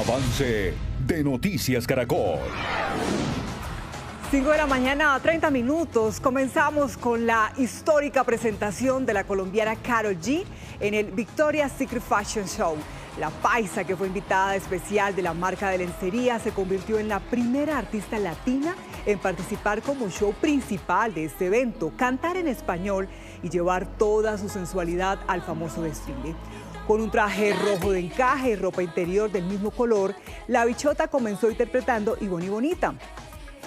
Avance de Noticias Caracol. 5 de la mañana, 30 minutos. Comenzamos con la histórica presentación de la colombiana Karol G en el Victoria's Secret Fashion Show. La paisa, que fue invitada especial de la marca de lencería, se convirtió en la primera artista latina en participar como show principal de este evento, cantar en español y llevar toda su sensualidad al famoso desfile. Con un traje rojo de encaje y ropa interior del mismo color, la bichota comenzó interpretando Y Bonita,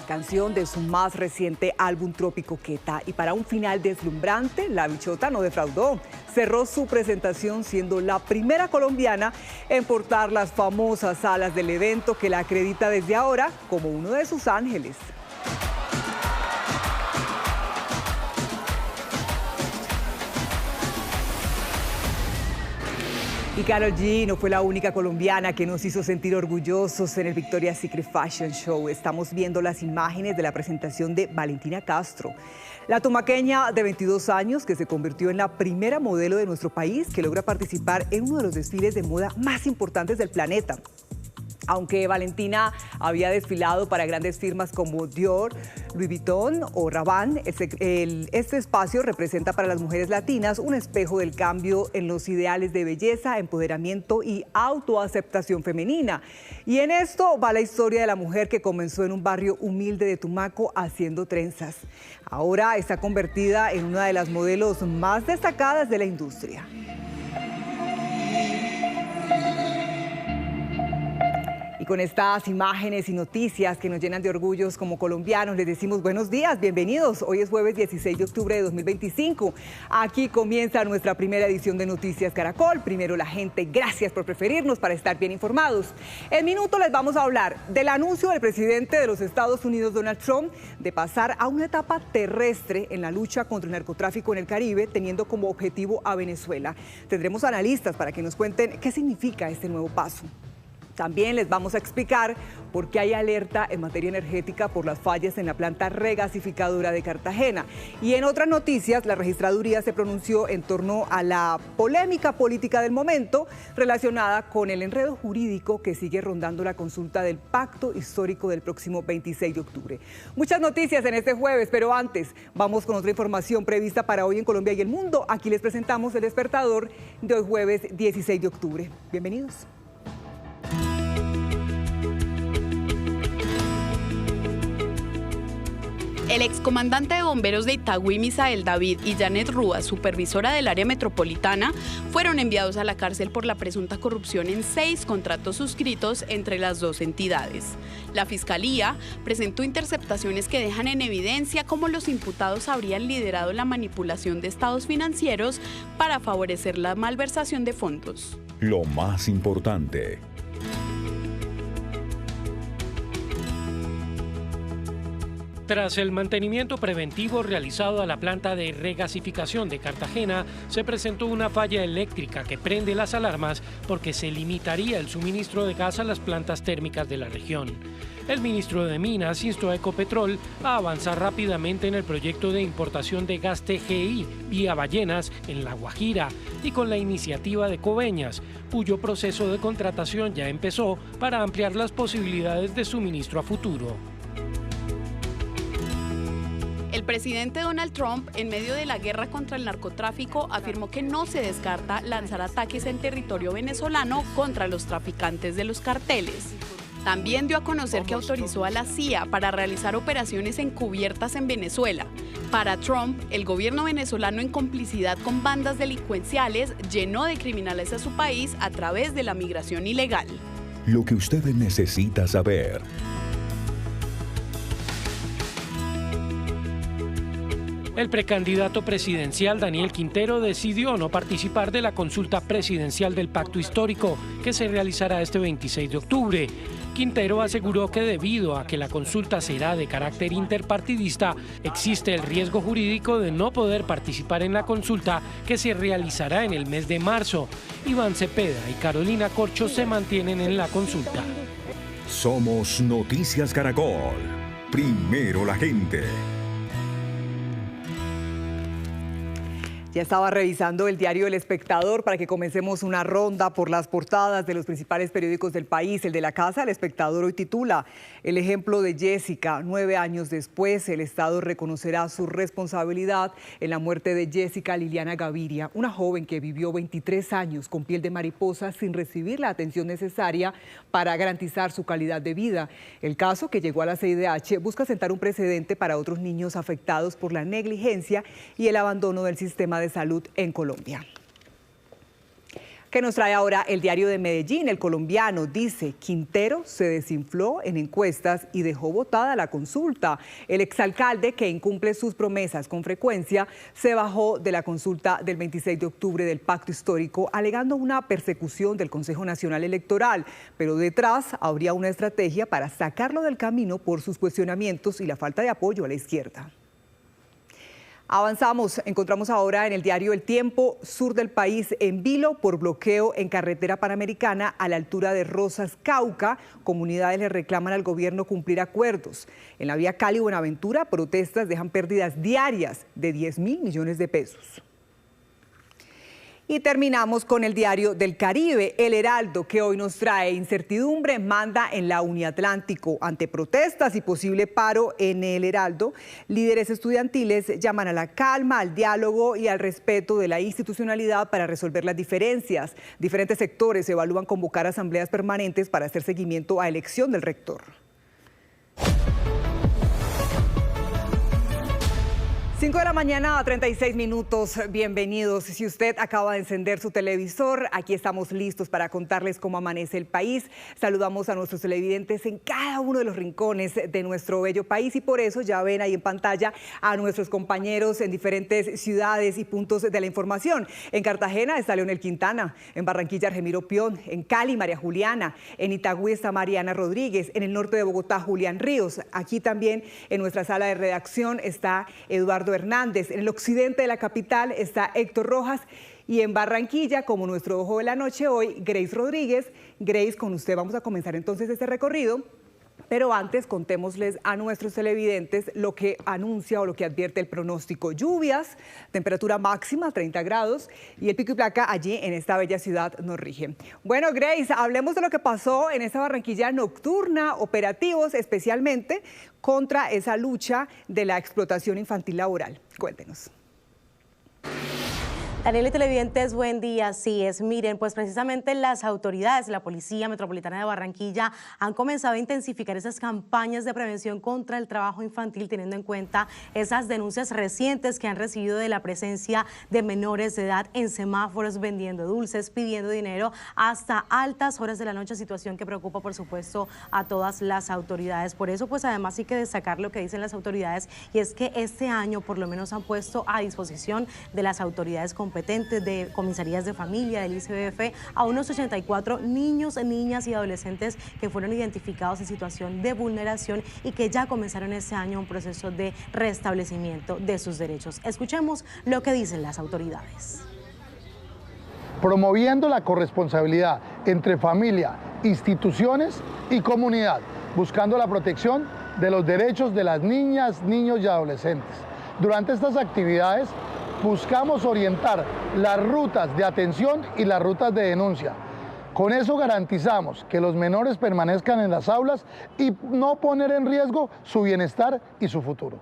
canción de su más reciente álbum Trópico Queta. Y para un final deslumbrante, la bichota no defraudó. Cerró su presentación siendo la primera colombiana en portar las famosas alas del evento, que la acredita desde ahora como uno de sus ángeles. Y Karol G no fue la única colombiana que nos hizo sentir orgullosos en el Victoria's Secret Fashion Show. Estamos viendo las imágenes de la presentación de Valentina Castro, la tumaqueña de 22 años que se convirtió en la primera modelo de nuestro país que logra participar en uno de los desfiles de moda más importantes del planeta. Aunque Valentina había desfilado para grandes firmas como Dior, Louis Vuitton o Rabanne, este espacio representa para las mujeres latinas un espejo del cambio en los ideales de belleza, empoderamiento y autoaceptación femenina. Y en esto va la historia de la mujer que comenzó en un barrio humilde de Tumaco haciendo trenzas. Ahora está convertida en una de las modelos más destacadas de la industria. Con estas imágenes y noticias que nos llenan de orgullos como colombianos, les decimos buenos días, bienvenidos. Hoy es jueves 16 de octubre de 2025. Aquí comienza nuestra primera edición de Noticias Caracol. Primero la gente, gracias por preferirnos para estar bien informados. En minuto les vamos a hablar del anuncio del presidente de los Estados Unidos, Donald Trump, de pasar a una etapa terrestre en la lucha contra el narcotráfico en el Caribe, teniendo como objetivo a Venezuela. Tendremos analistas para que nos cuenten qué significa este nuevo paso. También les vamos a explicar por qué hay alerta en materia energética por las fallas en la planta regasificadora de Cartagena. Y en otras noticias, la registraduría se pronunció en torno a la polémica política del momento relacionada con el enredo jurídico que sigue rondando la consulta del pacto histórico del próximo 26 de octubre. Muchas noticias en este jueves, pero antes vamos con otra información prevista para hoy en Colombia y el mundo. Aquí les presentamos el despertador de hoy jueves 16 de octubre. Bienvenidos. El excomandante de bomberos de Itagüí, Misael David, y Janet Rúa, supervisora del área metropolitana, fueron enviados a la cárcel por la presunta corrupción en 6 contratos suscritos entre las dos entidades. La Fiscalía presentó interceptaciones que dejan en evidencia cómo los imputados habrían liderado la manipulación de estados financieros para favorecer la malversación de fondos. Lo más importante. Tras el mantenimiento preventivo realizado a la planta de regasificación de Cartagena, se presentó una falla eléctrica que prende las alarmas porque se limitaría el suministro de gas a las plantas térmicas de la región. El ministro de Minas instó a Ecopetrol a avanzar rápidamente en el proyecto de importación de gas TGI vía Ballenas en La Guajira y con la iniciativa de Coveñas, cuyo proceso de contratación ya empezó para ampliar las posibilidades de suministro a futuro. El presidente Donald Trump, en medio de la guerra contra el narcotráfico, afirmó que no se descarta lanzar ataques en territorio venezolano contra los traficantes de los carteles. También dio a conocer que autorizó a la CIA para realizar operaciones encubiertas en Venezuela. Para Trump, el gobierno venezolano, en complicidad con bandas delincuenciales, llenó de criminales a su país a través de la migración ilegal. Lo que usted necesita saber. El precandidato presidencial Daniel Quintero decidió no participar de la consulta presidencial del pacto histórico que se realizará este 26 de octubre. Quintero aseguró que debido a que la consulta será de carácter interpartidista, existe el riesgo jurídico de no poder participar en la consulta que se realizará en el mes de marzo. Iván Cepeda y Carolina Corcho se mantienen en la consulta. Somos Noticias Caracol. Primero la gente. Ya estaba revisando el diario El Espectador para que comencemos una ronda por las portadas de los principales periódicos del país. El de la casa, El Espectador, hoy titula: el ejemplo de Jessica. 9 años después, el Estado reconocerá su responsabilidad en la muerte de Jessica Liliana Gaviria, una joven que vivió 23 años con piel de mariposa sin recibir la atención necesaria para garantizar su calidad de vida. El caso, que llegó a la CIDH, busca sentar un precedente para otros niños afectados por la negligencia y el abandono del sistema de salud en Colombia. ¿Qué nos trae ahora el diario de Medellín? El Colombiano dice: Quintero se desinfló en encuestas y dejó botada la consulta. El exalcalde, que incumple sus promesas con frecuencia, se bajó de la consulta del 26 de octubre del pacto histórico, alegando una persecución del Consejo Nacional Electoral, pero detrás habría una estrategia para sacarlo del camino por sus cuestionamientos y la falta de apoyo a la izquierda. Avanzamos, encontramos ahora en el diario El Tiempo: sur del país en vilo por bloqueo en carretera panamericana a la altura de Rosas, Cauca. Comunidades le reclaman al gobierno cumplir acuerdos. En la vía Cali-Buenaventura, protestas dejan pérdidas diarias de 10.000 millones de pesos. Y terminamos con el diario del Caribe, El Heraldo, que hoy nos trae: incertidumbre manda en la Uniatlántico. Ante protestas y posible paro en El Heraldo, líderes estudiantiles llaman a la calma, al diálogo y al respeto de la institucionalidad para resolver las diferencias. Diferentes sectores evalúan convocar asambleas permanentes para hacer seguimiento a elección del rector. 5 de la mañana, 36 minutos, bienvenidos. Si usted acaba de encender su televisor, aquí estamos listos para contarles cómo amanece el país. Saludamos a nuestros televidentes en cada uno de los rincones de nuestro bello país y por eso ya ven ahí en pantalla a nuestros compañeros en diferentes ciudades y puntos de la información. En Cartagena está Leonel Quintana, en Barranquilla Argemiro Pion, en Cali María Juliana, en Itagüí está Mariana Rodríguez, en el norte de Bogotá Julián Ríos. Aquí también en nuestra sala de redacción está Eduardo Hernández. En el occidente de la capital está Héctor Rojas y en Barranquilla, como nuestro ojo de la noche hoy, Grace Rodríguez. Grace, con usted vamos a comenzar entonces este recorrido, pero antes contémosles a nuestros televidentes lo que anuncia o lo que advierte el pronóstico. Lluvias, temperatura máxima 30 grados y el pico y placa allí en esta bella ciudad nos rige. Bueno, Grace, hablemos de lo que pasó en esta Barranquilla nocturna, operativos especialmente contra esa lucha de la explotación infantil laboral. Cuéntenos. Daniel y televidentes, buen día. Así es, miren, pues precisamente las autoridades de la Policía Metropolitana de Barranquilla han comenzado a intensificar esas campañas de prevención contra el trabajo infantil, teniendo en cuenta esas denuncias recientes que han recibido de la presencia de menores de edad en semáforos vendiendo dulces, pidiendo dinero hasta altas horas de la noche, situación que preocupa, por supuesto, a todas las autoridades. Por eso, pues además hay que destacar lo que dicen las autoridades, y es que este año por lo menos han puesto a disposición de las autoridades competentes de comisarías de familia, del ICBF, a unos 84 niños, niñas y adolescentes que fueron identificados en situación de vulneración y que ya comenzaron este año un proceso de restablecimiento de sus derechos. Escuchemos lo que dicen las autoridades. Promoviendo la corresponsabilidad entre familia, instituciones y comunidad, buscando la protección de los derechos de las niñas, niños y adolescentes. Durante estas actividades buscamos orientar las rutas de atención y las rutas de denuncia. Con eso garantizamos que los menores permanezcan en las aulas y no poner en riesgo su bienestar y su futuro.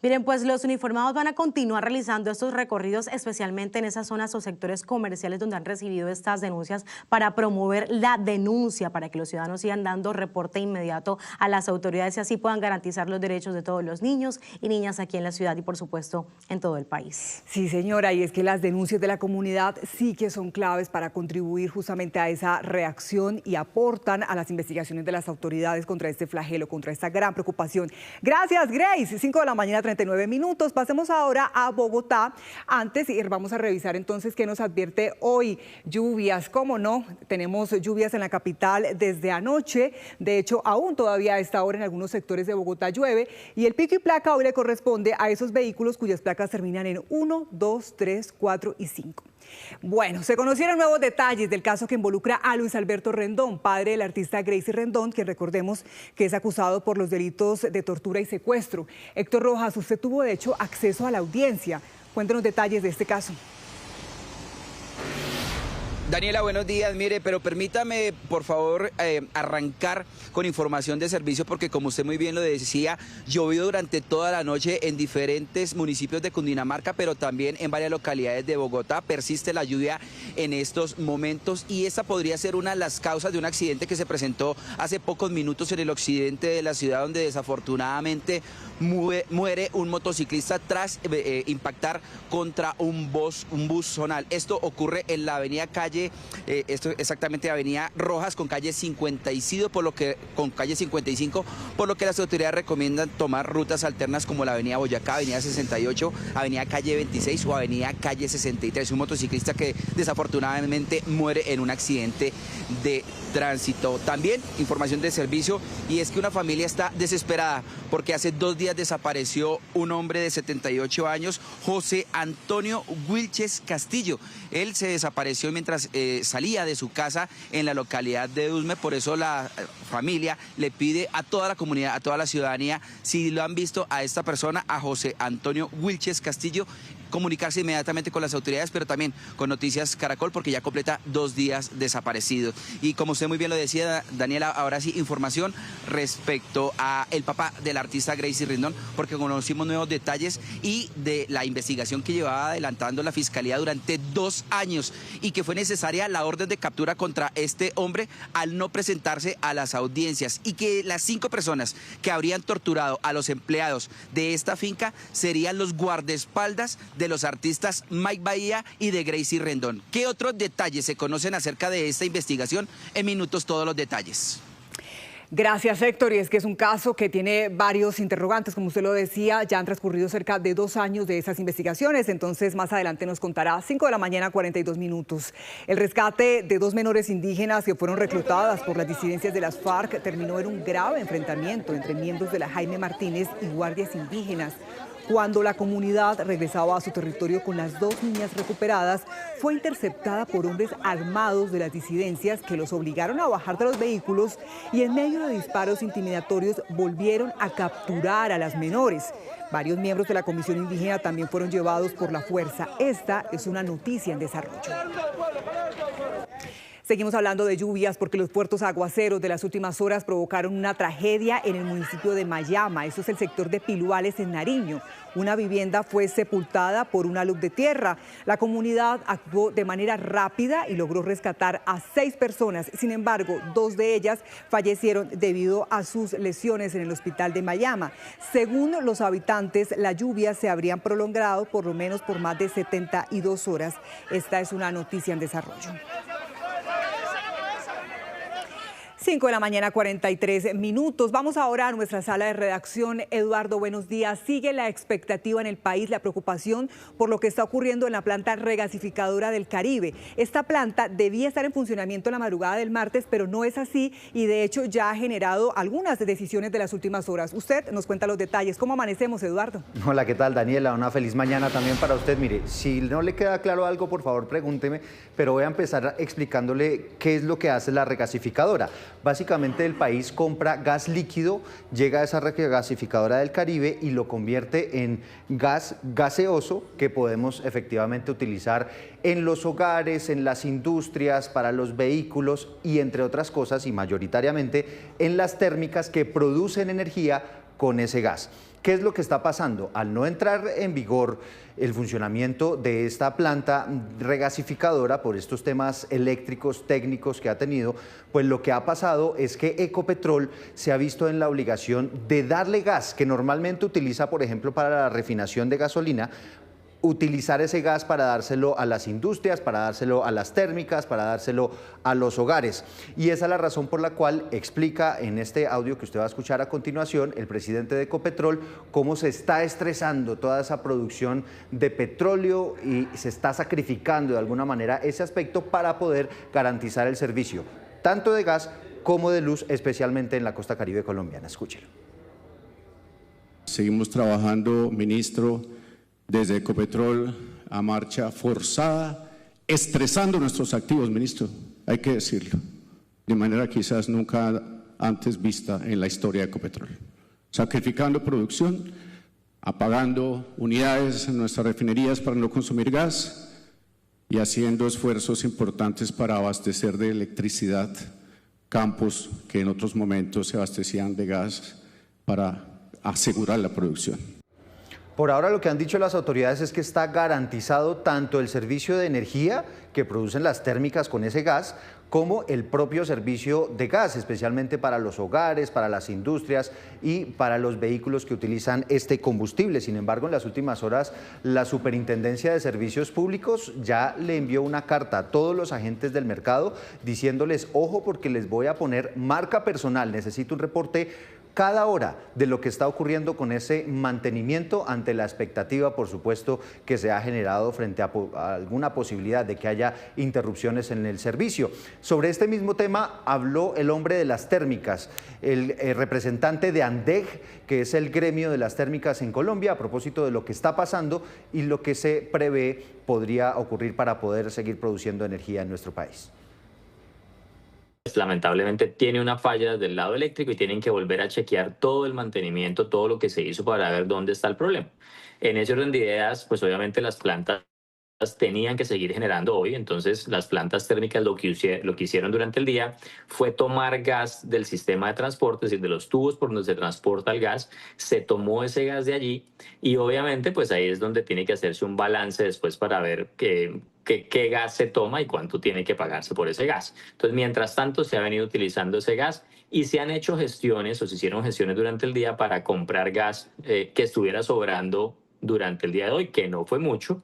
Miren, pues los uniformados van a continuar realizando estos recorridos, especialmente en esas zonas o sectores comerciales donde han recibido estas denuncias, para promover la denuncia, para que los ciudadanos sigan dando reporte inmediato a las autoridades y así puedan garantizar los derechos de todos los niños y niñas aquí en la ciudad y, por supuesto, en todo el país. Sí, señora, y es que las denuncias de la comunidad sí que son claves para contribuir justamente a esa reacción y aportan a las investigaciones de las autoridades contra este flagelo, contra esta gran preocupación. Gracias, Grace. 5 de la mañana, 39 minutos. Pasemos ahora a Bogotá. Antes vamos a revisar entonces qué nos advierte hoy. Lluvias, ¿cómo no? Tenemos lluvias en la capital desde anoche. De hecho, aún todavía a esta hora en algunos sectores de Bogotá llueve y el pico y placa hoy le corresponde a esos vehículos cuyas placas terminan en 1, 2, 3, 4 y 5. Bueno, se conocieron nuevos detalles del caso que involucra a Luis Alberto Rendón, padre del artista Gracie Rendón, quien recordemos que es acusado por los delitos de tortura y secuestro. Héctor Rojas, usted tuvo de hecho acceso a la audiencia. Cuéntenos detalles de este caso. Daniela, buenos días. Mire, pero permítame, por favor, arrancar con información de servicio, porque como usted muy bien lo decía, llovió durante toda la noche en diferentes municipios de Cundinamarca, pero también en varias localidades de Bogotá. Persiste la lluvia en estos momentos y esta podría ser una de las causas de un accidente que se presentó hace pocos minutos en el occidente de la ciudad, donde desafortunadamente muere un motociclista tras impactar contra un bus zonal. Esto ocurre en la avenida esto exactamente avenida Rojas con calle 55, por lo que las autoridades recomiendan tomar rutas alternas como la avenida Boyacá, avenida 68, avenida calle 26 o avenida calle 63. Un motociclista que desafortunadamente muere en un accidente de tránsito. También información de servicio, y es que una familia está desesperada porque hace 2 días desapareció un hombre de 78 años, José Antonio Wilches Castillo. Él se desapareció mientras salía de su casa en la localidad de Usme. Por eso la familia le pide a toda la comunidad, a toda la ciudadanía, si lo han visto a esta persona, a José Antonio Wilches Castillo, comunicarse inmediatamente con las autoridades, pero también con Noticias Caracol, porque ya completa 2 días desaparecido. Y como usted muy bien lo decía, Daniela, ahora sí, información respecto a el papá del artista Gracie Rendón, porque conocimos nuevos detalles y de la investigación que llevaba adelantando la Fiscalía durante 2 años y que fue necesaria la orden de captura contra este hombre al no presentarse a las audiencias, y que las 5 personas que habrían torturado a los empleados de esta finca serían los guardaespaldas de los artistas Mike Bahía y de Gracie Rendón. ¿Qué otros detalles se conocen acerca de esta investigación? En minutos todos los detalles. Gracias, Héctor. Y es que es un caso que tiene varios interrogantes, como usted lo decía. Ya han transcurrido cerca de 2 años de esas investigaciones, entonces más adelante nos contará. 5 de la mañana, 42 minutos. El rescate de 2 menores indígenas que fueron reclutadas por las disidencias de las FARC terminó en un grave enfrentamiento entre miembros de la Jaime Martínez y guardias indígenas. Cuando la comunidad regresaba a su territorio con las 2 niñas recuperadas, fue interceptada por hombres armados de las disidencias que los obligaron a bajar de los vehículos y en medio de disparos intimidatorios volvieron a capturar a las menores. Varios miembros de la Comisión Indígena también fueron llevados por la fuerza. Esta es una noticia en desarrollo. Seguimos hablando de lluvias porque los fuertes aguaceros de las últimas horas provocaron una tragedia en el municipio de Mayama. Eso es el sector de Piluales, en Nariño. Una vivienda fue sepultada por una luz de tierra. La comunidad actuó de manera rápida y logró rescatar a 6 personas. Sin embargo, 2 de ellas fallecieron debido a sus lesiones en el hospital de Mayama. Según los habitantes, las lluvias se habrían prolongado por lo menos por más de 72 horas. Esta es una noticia en desarrollo. 5 de la mañana, 43 minutos. Vamos ahora a nuestra sala de redacción. Eduardo, buenos días. Sigue la expectativa en el país, la preocupación por lo que está ocurriendo en la planta regasificadora del Caribe. Esta planta debía estar en funcionamiento en la madrugada del martes, pero no es así y de hecho ya ha generado algunas decisiones de las últimas horas. Usted nos cuenta los detalles. ¿Cómo amanecemos, Eduardo? Hola, ¿qué tal, Daniela? Una feliz mañana también para usted. Mire, si no le queda claro algo, por favor, pregúnteme, pero voy a empezar explicándole qué es lo que hace la regasificadora. Básicamente el país compra gas líquido, llega a esa regasificadora del Caribe y lo convierte en gas gaseoso que podemos efectivamente utilizar en los hogares, en las industrias, para los vehículos y entre otras cosas, y mayoritariamente en las térmicas que producen energía con ese gas. ¿Qué es lo que está pasando? Al no entrar en vigor el funcionamiento de esta planta regasificadora por estos temas eléctricos técnicos que ha tenido, pues lo que ha pasado es que Ecopetrol se ha visto en la obligación de darle gas que normalmente utiliza, por ejemplo, para la refinación de gasolina, utilizar ese gas para dárselo a las industrias, para dárselo a las térmicas, para dárselo a los hogares. Y esa es la razón por la cual explica en este audio que usted va a escuchar a continuación el presidente de Ecopetrol cómo se está estresando toda esa producción de petróleo y se está sacrificando de alguna manera ese aspecto para poder garantizar el servicio, tanto de gas como de luz, especialmente en la costa caribe colombiana. Escúchelo. Seguimos trabajando, ministro, desde Ecopetrol a marcha forzada estresando nuestros activos, ministro, hay que decirlo, de manera quizás nunca antes vista en la historia de Ecopetrol, sacrificando producción, apagando unidades en nuestras refinerías para no consumir gas y haciendo esfuerzos importantes para abastecer de electricidad campos que en otros momentos se abastecían de gas para asegurar la producción. Por ahora lo que han dicho las autoridades es que está garantizado tanto el servicio de energía que producen las térmicas con ese gas, como el propio servicio de gas, especialmente para los hogares, para las industrias y para los vehículos que utilizan este combustible. Sin embargo, en las últimas horas, la Superintendencia de Servicios Públicos ya le envió una carta a todos los agentes del mercado diciéndoles, ojo, porque les voy a poner marca personal, necesito un reporte cada hora de lo que está ocurriendo con ese mantenimiento ante la expectativa, por supuesto, que se ha generado frente a alguna posibilidad de que haya interrupciones en el servicio. Sobre este mismo tema habló el hombre de las térmicas, el representante de ANDEG, que es el gremio de las térmicas en Colombia, a propósito de lo que está pasando y lo que se prevé podría ocurrir para poder seguir produciendo energía en nuestro país. Lamentablemente tiene una falla del lado eléctrico y tienen que volver a chequear todo el mantenimiento, todo lo que se hizo para ver dónde está el problema. En ese orden de ideas, pues obviamente las plantas tenían que seguir generando hoy, entonces las plantas térmicas lo que hicieron durante el día fue tomar gas del sistema de transporte, es decir, de los tubos por donde se transporta el gas, se tomó ese gas de allí y obviamente pues ahí es donde tiene que hacerse un balance después para ver qué gas se toma y cuánto tiene que pagarse por ese gas. Entonces, mientras tanto, se ha venido utilizando ese gas y se han hecho gestiones o se hicieron gestiones durante el día para comprar gas que estuviera sobrando durante el día de hoy, que no fue mucho.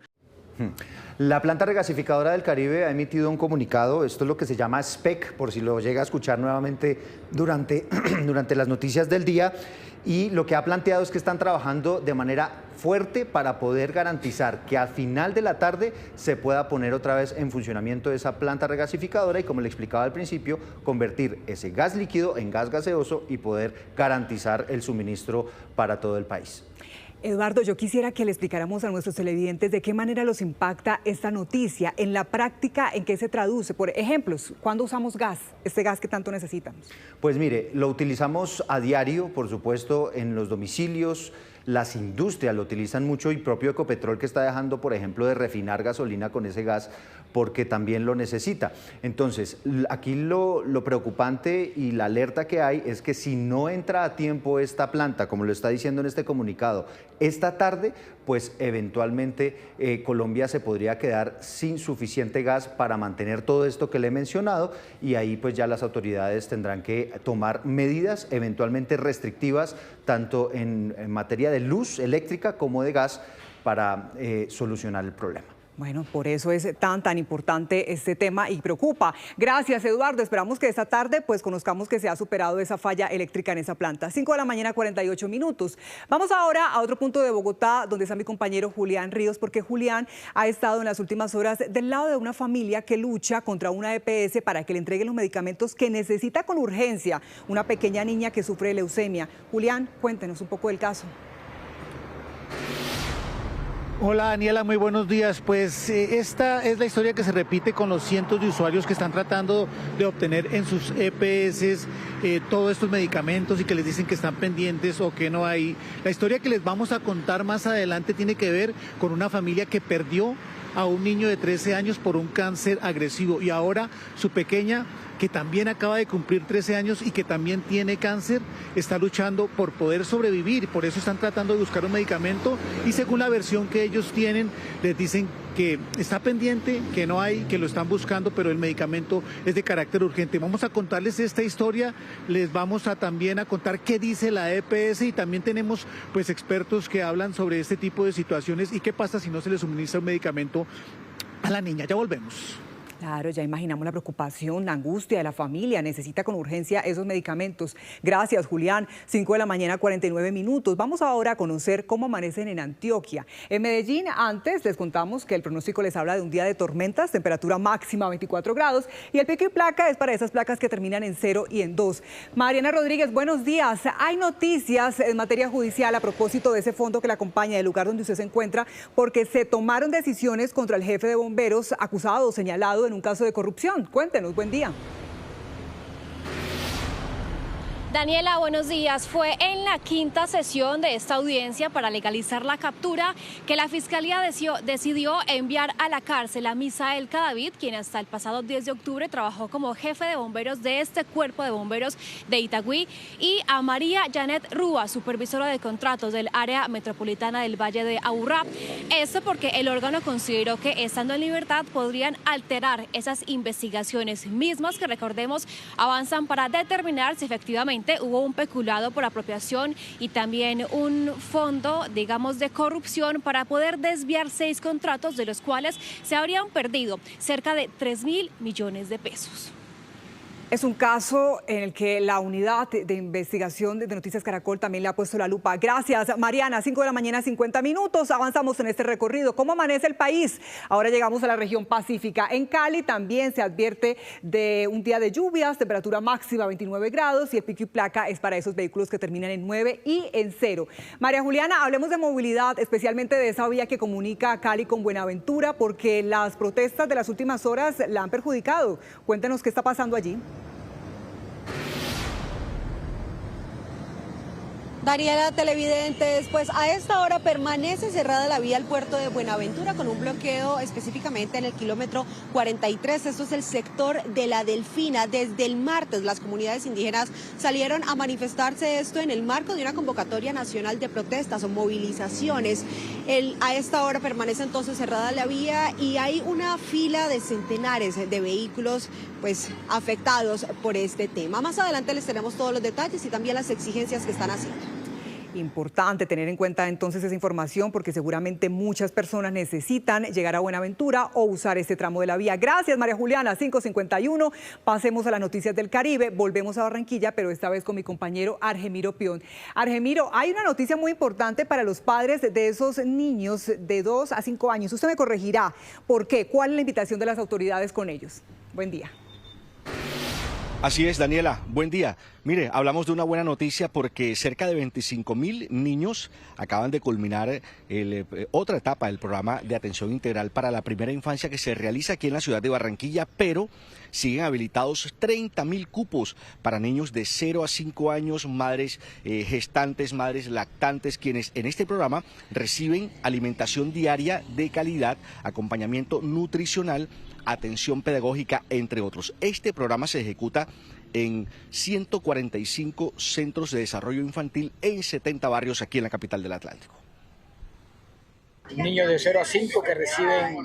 La planta regasificadora del Caribe ha emitido un comunicado, esto es lo que se llama SPEC, por si lo llega a escuchar nuevamente durante las noticias del día, y lo que ha planteado es que están trabajando de manera fuerte para poder garantizar que al final de la tarde se pueda poner otra vez en funcionamiento esa planta regasificadora y, como le explicaba al principio, convertir ese gas líquido en gas gaseoso y poder garantizar el suministro para todo el país. Eduardo, yo quisiera que le explicáramos a nuestros televidentes de qué manera los impacta esta noticia. En la práctica, ¿en qué se traduce? Por ejemplo, ¿cuándo usamos gas? Este gas que tanto necesitamos. Pues mire, lo utilizamos a diario, por supuesto, en los domicilios. Las industrias lo utilizan mucho y propio Ecopetrol, que está dejando, por ejemplo, de refinar gasolina con ese gas porque también lo necesita. Entonces, aquí lo preocupante y la alerta que hay es que si no entra a tiempo esta planta, como lo está diciendo en este comunicado, esta tarde, pues eventualmente Colombia se podría quedar sin suficiente gas para mantener todo esto que le he mencionado, y ahí pues ya las autoridades tendrán que tomar medidas eventualmente restrictivas, tanto en materia de luz eléctrica como de gas, para solucionar el problema. Bueno, por eso es tan importante este tema y preocupa. Gracias, Eduardo. Esperamos que esta tarde pues conozcamos que se ha superado esa falla eléctrica en esa planta. 5 de la mañana, 48 minutos. Vamos ahora a otro punto de Bogotá, donde está mi compañero Julián Ríos, porque Julián ha estado en las últimas horas del lado de una familia que lucha contra una EPS para que le entreguen los medicamentos que necesita con urgencia una pequeña niña que sufre de leucemia. Julián, cuéntenos un poco del caso. Hola Daniela, muy buenos días. Pues esta es la historia que se repite con los cientos de usuarios que están tratando de obtener en sus EPS todos estos medicamentos y que les dicen que están pendientes o que no hay. La historia que les vamos a contar más adelante tiene que ver con una familia que perdió a un niño de 13 años por un cáncer agresivo y ahora su pequeña, que también acaba de cumplir 13 años y que también tiene cáncer, está luchando por poder sobrevivir. Por eso están tratando de buscar un medicamento y, según la versión que ellos tienen, les dicen que está pendiente, que no hay, que lo están buscando, pero el medicamento es de carácter urgente. Vamos a contarles esta historia, les vamos a también a contar qué dice la EPS y también tenemos pues expertos que hablan sobre este tipo de situaciones y qué pasa si no se le suministra un medicamento a la niña. Ya volvemos. Claro, ya imaginamos la preocupación, la angustia de la familia. Necesita con urgencia esos medicamentos. Gracias, Julián. 5 de la mañana, 49 minutos. Vamos ahora a conocer cómo amanecen en Antioquia. En Medellín, antes les contamos que el pronóstico les habla de un día de tormentas, temperatura máxima 24 grados. Y el pico y placa es para esas placas que terminan en 0 y en 2. Mariana Rodríguez, buenos días. Hay noticias en materia judicial a propósito de ese fondo que la acompaña del lugar donde usted se encuentra, porque se tomaron decisiones contra el jefe de bomberos acusado, señalado en un caso de corrupción. Cuéntenos, buen día. Daniela, buenos días. Fue en la quinta sesión de esta audiencia para legalizar la captura que la Fiscalía decidió enviar a la cárcel a Misael Cadavid, quien hasta el pasado 10 de octubre trabajó como jefe de bomberos de este cuerpo de bomberos de Itagüí, y a María Janet Rúa, supervisora de contratos del área metropolitana del Valle de Aburrá. Esto porque el órgano consideró que, estando en libertad, podrían alterar esas investigaciones mismas que, recordemos, avanzan para determinar si efectivamente hubo un peculado por apropiación y también un fondo, digamos, de corrupción para poder desviar 6 contratos, de los cuales se habrían perdido cerca de 3.000 millones de pesos. Es un caso en el que la unidad de investigación de Noticias Caracol también le ha puesto la lupa. Gracias, Mariana. 5 de la mañana, 50 minutos. Avanzamos en este recorrido. ¿Cómo amanece el país? Ahora llegamos a la región pacífica. En Cali también se advierte de un día de lluvias, temperatura máxima 29 grados, y el pico y placa es para esos vehículos que terminan en 9 y en 0. María Juliana, hablemos de movilidad, especialmente de esa vía que comunica a Cali con Buenaventura, porque las protestas de las últimas horas la han perjudicado. Cuéntenos qué está pasando allí. Daniela, televidentes, pues a esta hora permanece cerrada la vía al puerto de Buenaventura con un bloqueo específicamente en el kilómetro 43. Esto es el sector de la Delfina. Desde el martes las comunidades indígenas salieron a manifestarse esto en el marco de una convocatoria nacional de protestas o movilizaciones. A esta hora permanece entonces cerrada la vía y hay una fila de centenares de vehículos pues afectados por este tema. Más adelante les tenemos todos los detalles y también las exigencias que están haciendo. Importante tener en cuenta entonces esa información, porque seguramente muchas personas necesitan llegar a Buenaventura o usar este tramo de la vía. Gracias, María Juliana. 5:51. Pasemos a las noticias del Caribe. Volvemos a Barranquilla, pero esta vez con mi compañero Argemiro Pion. Argemiro, hay una noticia muy importante para los padres de esos niños de 2 a 5 años. Usted me corregirá. ¿Por qué? ¿Cuál es la invitación de las autoridades con ellos? Buen día. Así es, Daniela, buen día. Mire, hablamos de una buena noticia porque cerca de 25.000 niños acaban de culminar otra etapa del programa de atención integral para la primera infancia que se realiza aquí en la ciudad de Barranquilla, pero siguen habilitados 30.000 cupos para niños de 0 a 5 años, madres gestantes, madres lactantes, quienes en este programa reciben alimentación diaria de calidad, acompañamiento nutricional, atención pedagógica, entre otros. Este programa se ejecuta en 145 centros de desarrollo infantil en 70 barrios aquí en la capital del Atlántico. Niños de 0 a 5 que reciben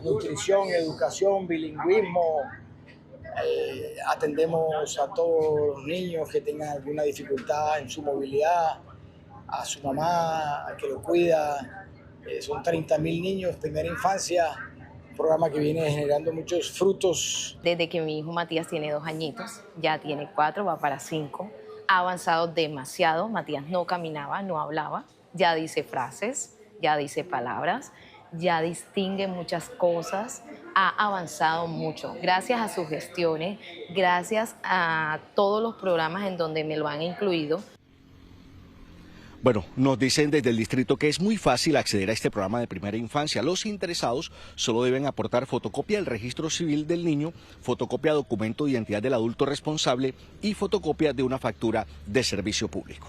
nutrición, educación, bilingüismo. Atendemos a todos los niños que tengan alguna dificultad en su movilidad, a su mamá que lo cuida. Son 30.000 niños, primera infancia. Programa que viene generando muchos frutos. Desde que mi hijo Matías tiene 2 añitos, ya tiene 4, va para 5. Ha avanzado demasiado. Matías no caminaba, no hablaba, ya dice frases, ya dice palabras, ya distingue muchas cosas. Ha avanzado mucho gracias a sus gestiones, gracias a todos los programas en donde me lo han incluido. Bueno, nos dicen desde el distrito que es muy fácil acceder a este programa de primera infancia. Los interesados solo deben aportar fotocopia del registro civil del niño, fotocopia de documento de identidad del adulto responsable y fotocopia de una factura de servicio público.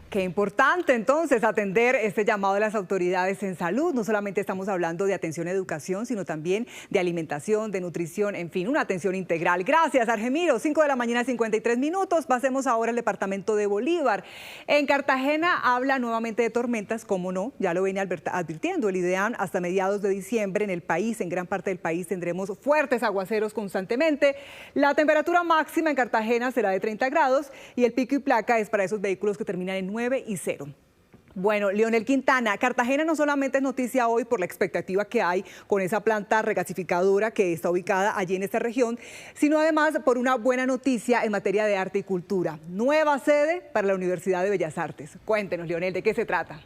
Qué importante entonces atender este llamado de las autoridades en salud. No solamente estamos hablando de atención a educación, sino también de alimentación, de nutrición, en fin, una atención integral. Gracias, Argemiro. 5 de la mañana, 53 minutos. Pasemos ahora al departamento de Bolívar. En Cartagena habla nuevamente de tormentas, cómo no, ya lo viene advirtiendo el IDEAN. Hasta mediados de diciembre en el país, en gran parte del país, tendremos fuertes aguaceros constantemente. La temperatura máxima en Cartagena será de 30 grados y el pico y placa es para esos vehículos que terminan en 9 y 0. Bueno, Leonel Quintana, Cartagena no solamente es noticia hoy por la expectativa que hay con esa planta regasificadora que está ubicada allí en esta región, sino además por una buena noticia en materia de arte y cultura. Nueva sede para la Universidad de Bellas Artes. Cuéntenos, Leonel, ¿de qué se trata?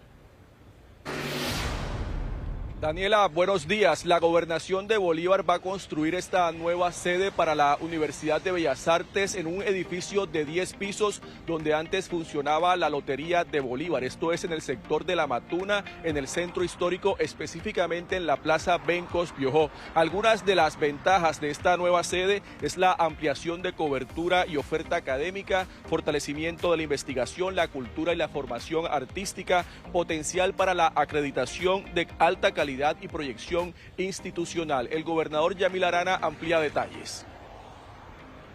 Daniela, buenos días. La Gobernación de Bolívar va a construir esta nueva sede para la Universidad de Bellas Artes en un edificio de 10 pisos donde antes funcionaba la Lotería de Bolívar. Esto es en el sector de La Matuna, en el centro histórico, específicamente en la Plaza Bencos Piojó. Algunas de las ventajas de esta nueva sede es la ampliación de cobertura y oferta académica, fortalecimiento de la investigación, la cultura y la formación artística, potencial para la acreditación de alta calidad y proyección institucional. El gobernador Yamil Arana amplía detalles.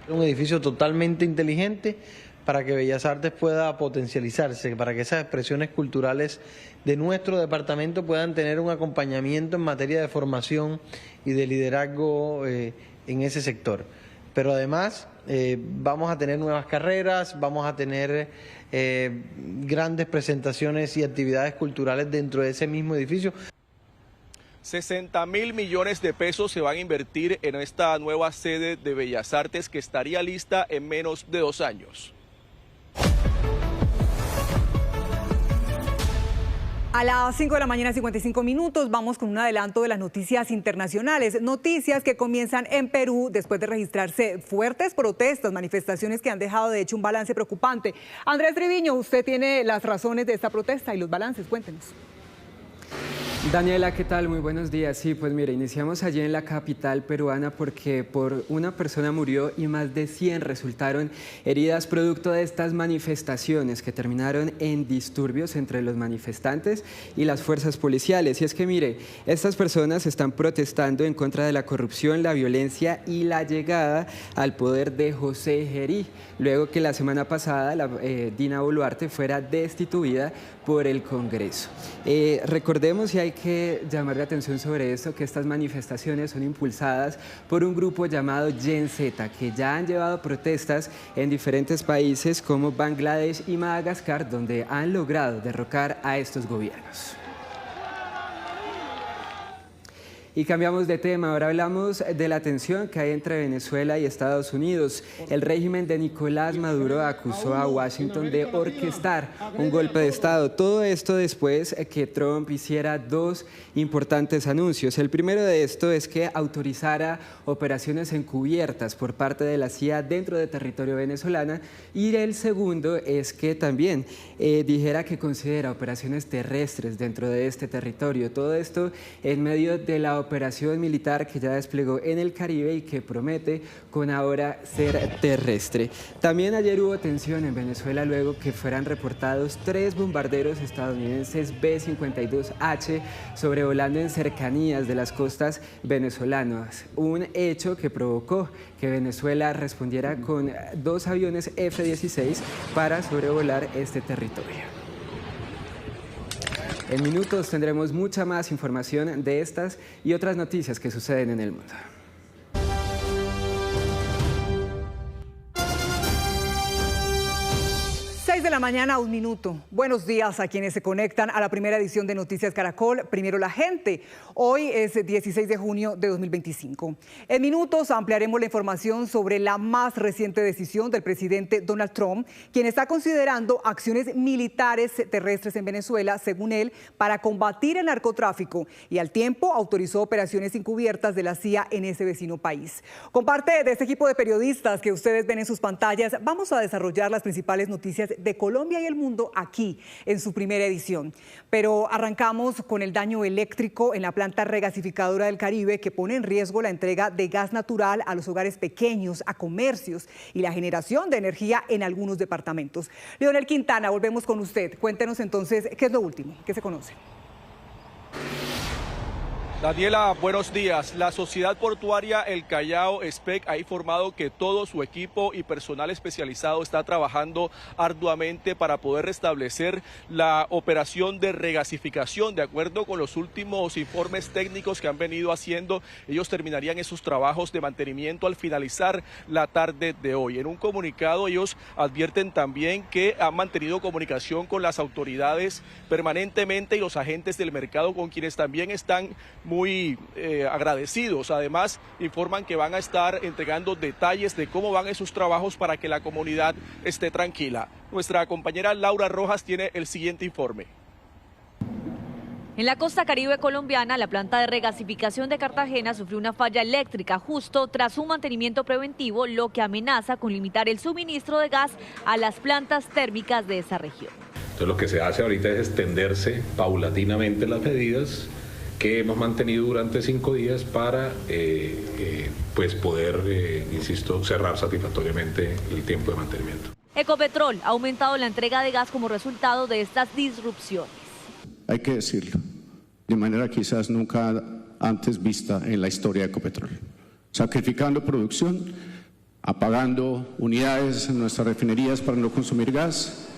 Un edificio totalmente inteligente para que Bellas Artes pueda potencializarse, para que esas expresiones culturales de nuestro departamento puedan tener un acompañamiento en materia de formación y de liderazgo en ese sector. Pero además vamos a tener nuevas carreras, vamos a tener grandes presentaciones y actividades culturales dentro de ese mismo edificio. 60.000 millones de pesos se van a invertir en esta nueva sede de Bellas Artes que estaría lista en menos de 2 años. A las 5 de la mañana, 55 minutos, vamos con un adelanto de las noticias internacionales. Noticias que comienzan en Perú después de registrarse fuertes protestas, manifestaciones que han dejado de hecho un balance preocupante. Andrés Triviño, usted tiene las razones de esta protesta y los balances, cuéntenos. Daniela, ¿qué tal? Muy buenos días. Sí, pues mire, iniciamos allí en la capital peruana porque una persona murió y más de 100 resultaron heridas producto de estas manifestaciones que terminaron en disturbios entre los manifestantes y las fuerzas policiales. Y es que mire, estas personas están protestando en contra de la corrupción, la violencia y la llegada al poder de José Gerí, luego que la semana pasada Dina Boluarte fuera destituida por el Congreso. Recordemos, y hay que llamar la atención sobre esto, que estas manifestaciones son impulsadas por un grupo llamado Gen Z, que ya han llevado protestas en diferentes países como Bangladesh y Madagascar, donde han logrado derrocar a estos gobiernos. Y cambiamos de tema, ahora hablamos de la tensión que hay entre Venezuela y Estados Unidos. El régimen de Nicolás Maduro acusó a Washington de orquestar un golpe de Estado. Todo esto después que Trump hiciera 2 importantes anuncios. El primero de esto es que autorizara operaciones encubiertas por parte de la CIA dentro de territorio venezolano, y el segundo es que también dijera que considera operaciones terrestres dentro de este territorio. Todo esto en medio de la operación militar que ya desplegó en el Caribe y que promete con ahora ser terrestre. También ayer hubo tensión en Venezuela luego que fueran reportados 3 bombarderos estadounidenses B-52H sobrevolando en cercanías de las costas venezolanas, un hecho que provocó que Venezuela respondiera con 2 aviones F-16 para sobrevolar este territorio. En minutos tendremos mucha más información de estas y otras noticias que suceden en el mundo. 6 de la mañana, 1 minuto. Buenos días a quienes se conectan a la primera edición de Noticias Caracol. Primero la gente. Hoy es 16 de junio de 2025. En minutos ampliaremos la información sobre la más reciente decisión del presidente Donald Trump, quien está considerando acciones militares terrestres en Venezuela, según él, para combatir el narcotráfico, y al tiempo autorizó operaciones encubiertas de la CIA en ese vecino país. Con parte de este equipo de periodistas que ustedes ven en sus pantallas, vamos a desarrollar las principales noticias de Colombia y el mundo aquí en su primera edición. Pero arrancamos con el daño eléctrico en la planta regasificadora del Caribe, que pone en riesgo la entrega de gas natural a los hogares pequeños, a comercios y la generación de energía en algunos departamentos. Leonel Quintana, volvemos con usted. Cuéntenos entonces qué es lo último, qué se conoce. Daniela, buenos días. La Sociedad Portuaria El Callao, SPEC, ha informado que todo su equipo y personal especializado está trabajando arduamente para poder restablecer la operación de regasificación. De acuerdo con los últimos informes técnicos que han venido haciendo, ellos terminarían esos trabajos de mantenimiento al finalizar la tarde de hoy. En un comunicado ellos advierten también que han mantenido comunicación con las autoridades permanentemente y los agentes del mercado, con quienes también están muy agradecidos. Además, informan que van a estar entregando detalles de cómo van esos trabajos para que la comunidad esté tranquila. Nuestra compañera Laura Rojas tiene el siguiente informe. En la costa caribe colombiana, la planta de regasificación de Cartagena sufrió una falla eléctrica justo tras un mantenimiento preventivo, lo que amenaza con limitar el suministro de gas a las plantas térmicas de esa región. Entonces, lo que se hace ahorita es extenderse paulatinamente las medidas que hemos mantenido durante 5 días para pues poder, insisto, cerrar satisfactoriamente el tiempo de mantenimiento. Ecopetrol ha aumentado la entrega de gas como resultado de estas disrupciones. Hay que decirlo, de manera quizás nunca antes vista en la historia de Ecopetrol. Sacrificando producción, apagando unidades en nuestras refinerías para no consumir gas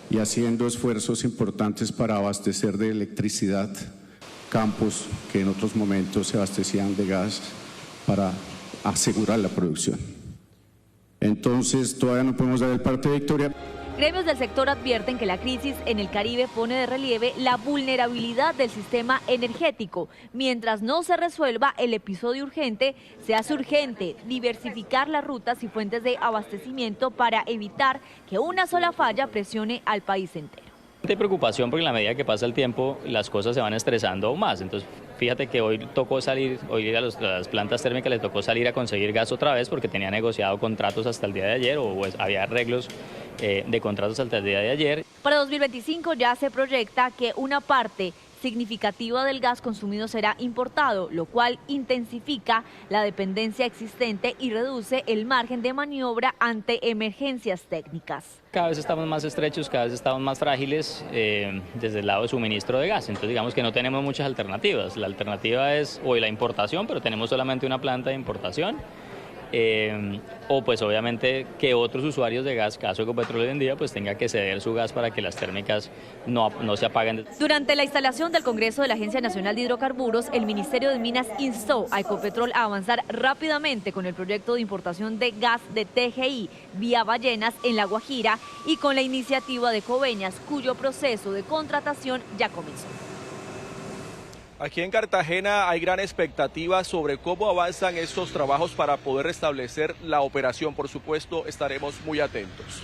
y haciendo esfuerzos importantes para abastecer de electricidad campos que en otros momentos se abastecían de gas para asegurar la producción. Entonces, todavía no podemos dar el parte de victoria. Gremios del sector advierten que la crisis en el Caribe pone de relieve la vulnerabilidad del sistema energético. Mientras no se resuelva el episodio urgente, se hace urgente diversificar las rutas y fuentes de abastecimiento para evitar que una sola falla presione al país entero. Hay preocupación porque a la medida que pasa el tiempo las cosas se van estresando aún más. Entonces fíjate que hoy tocó salir, hoy a las plantas térmicas les tocó salir a conseguir gas otra vez porque tenía negociado contratos hasta el día de ayer o pues, había arreglos de contratos hasta el día de ayer. Para 2025 ya se proyecta que una parte significativa del gas consumido será importado, lo cual intensifica la dependencia existente y reduce el margen de maniobra ante emergencias técnicas. Cada vez estamos más estrechos, cada vez estamos más frágiles desde el lado de suministro de gas, entonces digamos que no tenemos muchas alternativas. La alternativa es hoy la importación, pero tenemos solamente una planta de importación. O pues obviamente que otros usuarios de gas, caso Ecopetrol hoy en día, pues tenga que ceder su gas para que las térmicas no se apaguen. Durante la instalación del Congreso de la Agencia Nacional de Hidrocarburos, el Ministerio de Minas instó a Ecopetrol a avanzar rápidamente con el proyecto de importación de gas de TGI vía Ballenas en La Guajira y con la iniciativa de Coveñas, cuyo proceso de contratación ya comenzó. Aquí en Cartagena hay gran expectativa sobre cómo avanzan estos trabajos para poder restablecer la operación. Por supuesto, estaremos muy atentos.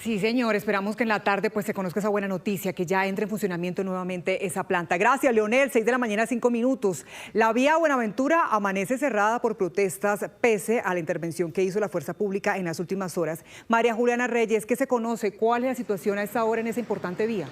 Sí, señor, esperamos que en la tarde pues se conozca esa buena noticia, que ya entre en funcionamiento nuevamente esa planta. Gracias, Leonel, 6 de la mañana, 5 minutos. La vía Buenaventura amanece cerrada por protestas pese a la intervención que hizo la fuerza pública en las últimas horas. María Juliana Reyes, ¿qué se conoce? ¿Cuál es la situación a esta hora en esa importante vía?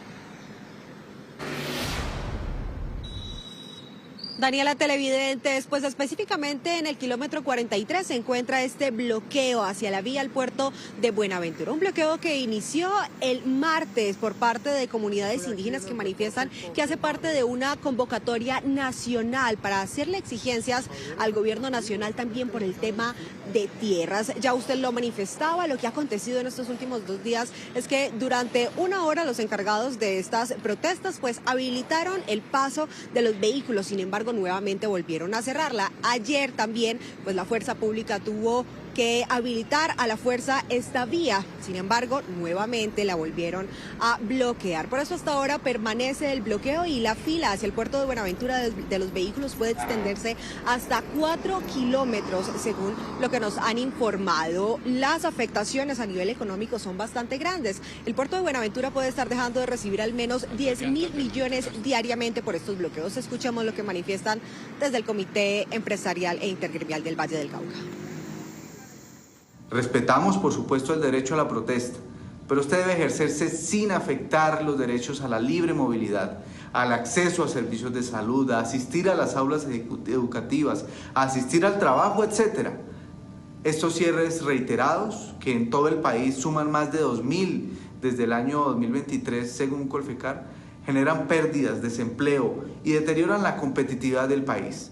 Daniela, televidentes, pues específicamente en el kilómetro 43 se encuentra este bloqueo hacia la vía al puerto de Buenaventura. Un bloqueo que inició el martes por parte de comunidades indígenas que manifiestan que hace parte de una convocatoria nacional para hacerle exigencias al gobierno nacional también por el tema de tierras. Ya usted lo manifestaba, lo que ha acontecido en estos últimos 2 días es que durante una hora los encargados de estas protestas pues habilitaron el paso de los vehículos, sin embargo nuevamente volvieron a cerrarla. Ayer también pues la fuerza pública tuvo que habilitar a la fuerza esta vía, sin embargo nuevamente la volvieron a bloquear. Por eso hasta ahora permanece el bloqueo y la fila hacia el puerto de Buenaventura de los vehículos puede extenderse hasta 4 kilómetros según lo que nos han informado. Las afectaciones a nivel económico son bastante grandes. El puerto de Buenaventura puede estar dejando de recibir al menos 10.000 millones diariamente por estos bloqueos. Escuchamos lo que manifiestan desde el Comité Empresarial e Intergremial del Valle del Cauca. Respetamos, por supuesto, el derecho a la protesta, pero usted debe ejercerse sin afectar los derechos a la libre movilidad, al acceso a servicios de salud, a asistir a las aulas educativas, a asistir al trabajo, etc. Estos cierres reiterados, que en todo el país suman más de 2.000 desde el año 2023, según Colfecar, generan pérdidas, desempleo y deterioran la competitividad del país.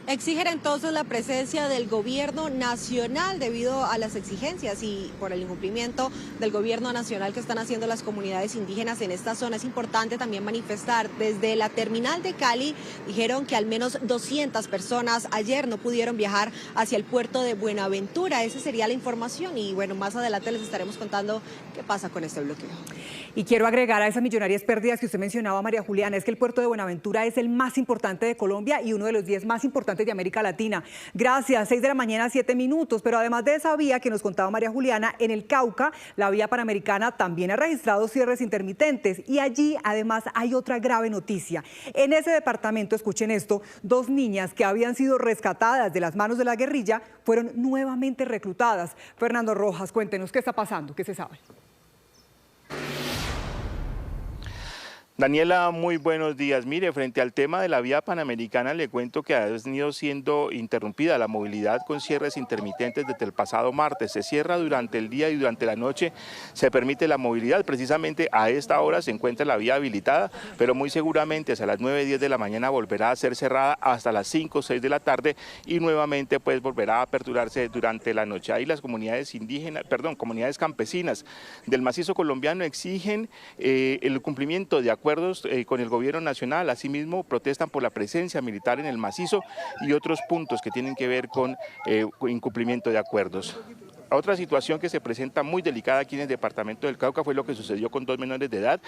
Exigen entonces la presencia del gobierno nacional debido a las exigencias y por el incumplimiento del gobierno nacional que están haciendo las comunidades indígenas en esta zona. Es importante también manifestar, desde la terminal de Cali dijeron que al menos 200 personas ayer no pudieron viajar hacia el puerto de Buenaventura. Esa sería la información y bueno, más adelante les estaremos contando qué pasa con este bloqueo. Y quiero agregar a esas millonarias pérdidas que usted mencionaba, María Juliana, es que el puerto de Buenaventura es el más importante de Colombia y uno de los 10 más importantes de América Latina. Gracias, 6 de la mañana, 7 minutos. Pero además de esa vía que nos contaba María Juliana, en el Cauca, la vía panamericana también ha registrado cierres intermitentes. Y allí, además, hay otra grave noticia. En ese departamento, escuchen esto, 2 niñas que habían sido rescatadas de las manos de la guerrilla fueron nuevamente reclutadas. Fernando Rojas, cuéntenos qué está pasando, qué se sabe. Daniela, muy buenos días. Mire, frente al tema de la vía panamericana, le cuento que ha venido siendo interrumpida la movilidad con cierres intermitentes desde el pasado martes. Se cierra durante el día y durante la noche se permite la movilidad. Precisamente a esta hora se encuentra la vía habilitada, pero muy seguramente hacia las 9, 10 de la mañana volverá a ser cerrada hasta las 5, 6 de la tarde y nuevamente pues volverá a aperturarse durante la noche. Ahí las comunidades comunidades campesinas del macizo colombiano exigen el cumplimiento de acuerdos con el gobierno nacional. Asimismo protestan por la presencia militar en el macizo y otros puntos que tienen que ver con incumplimiento de acuerdos. Otra situación que se presenta muy delicada aquí en el departamento del Cauca fue lo que sucedió con 2 menores de edad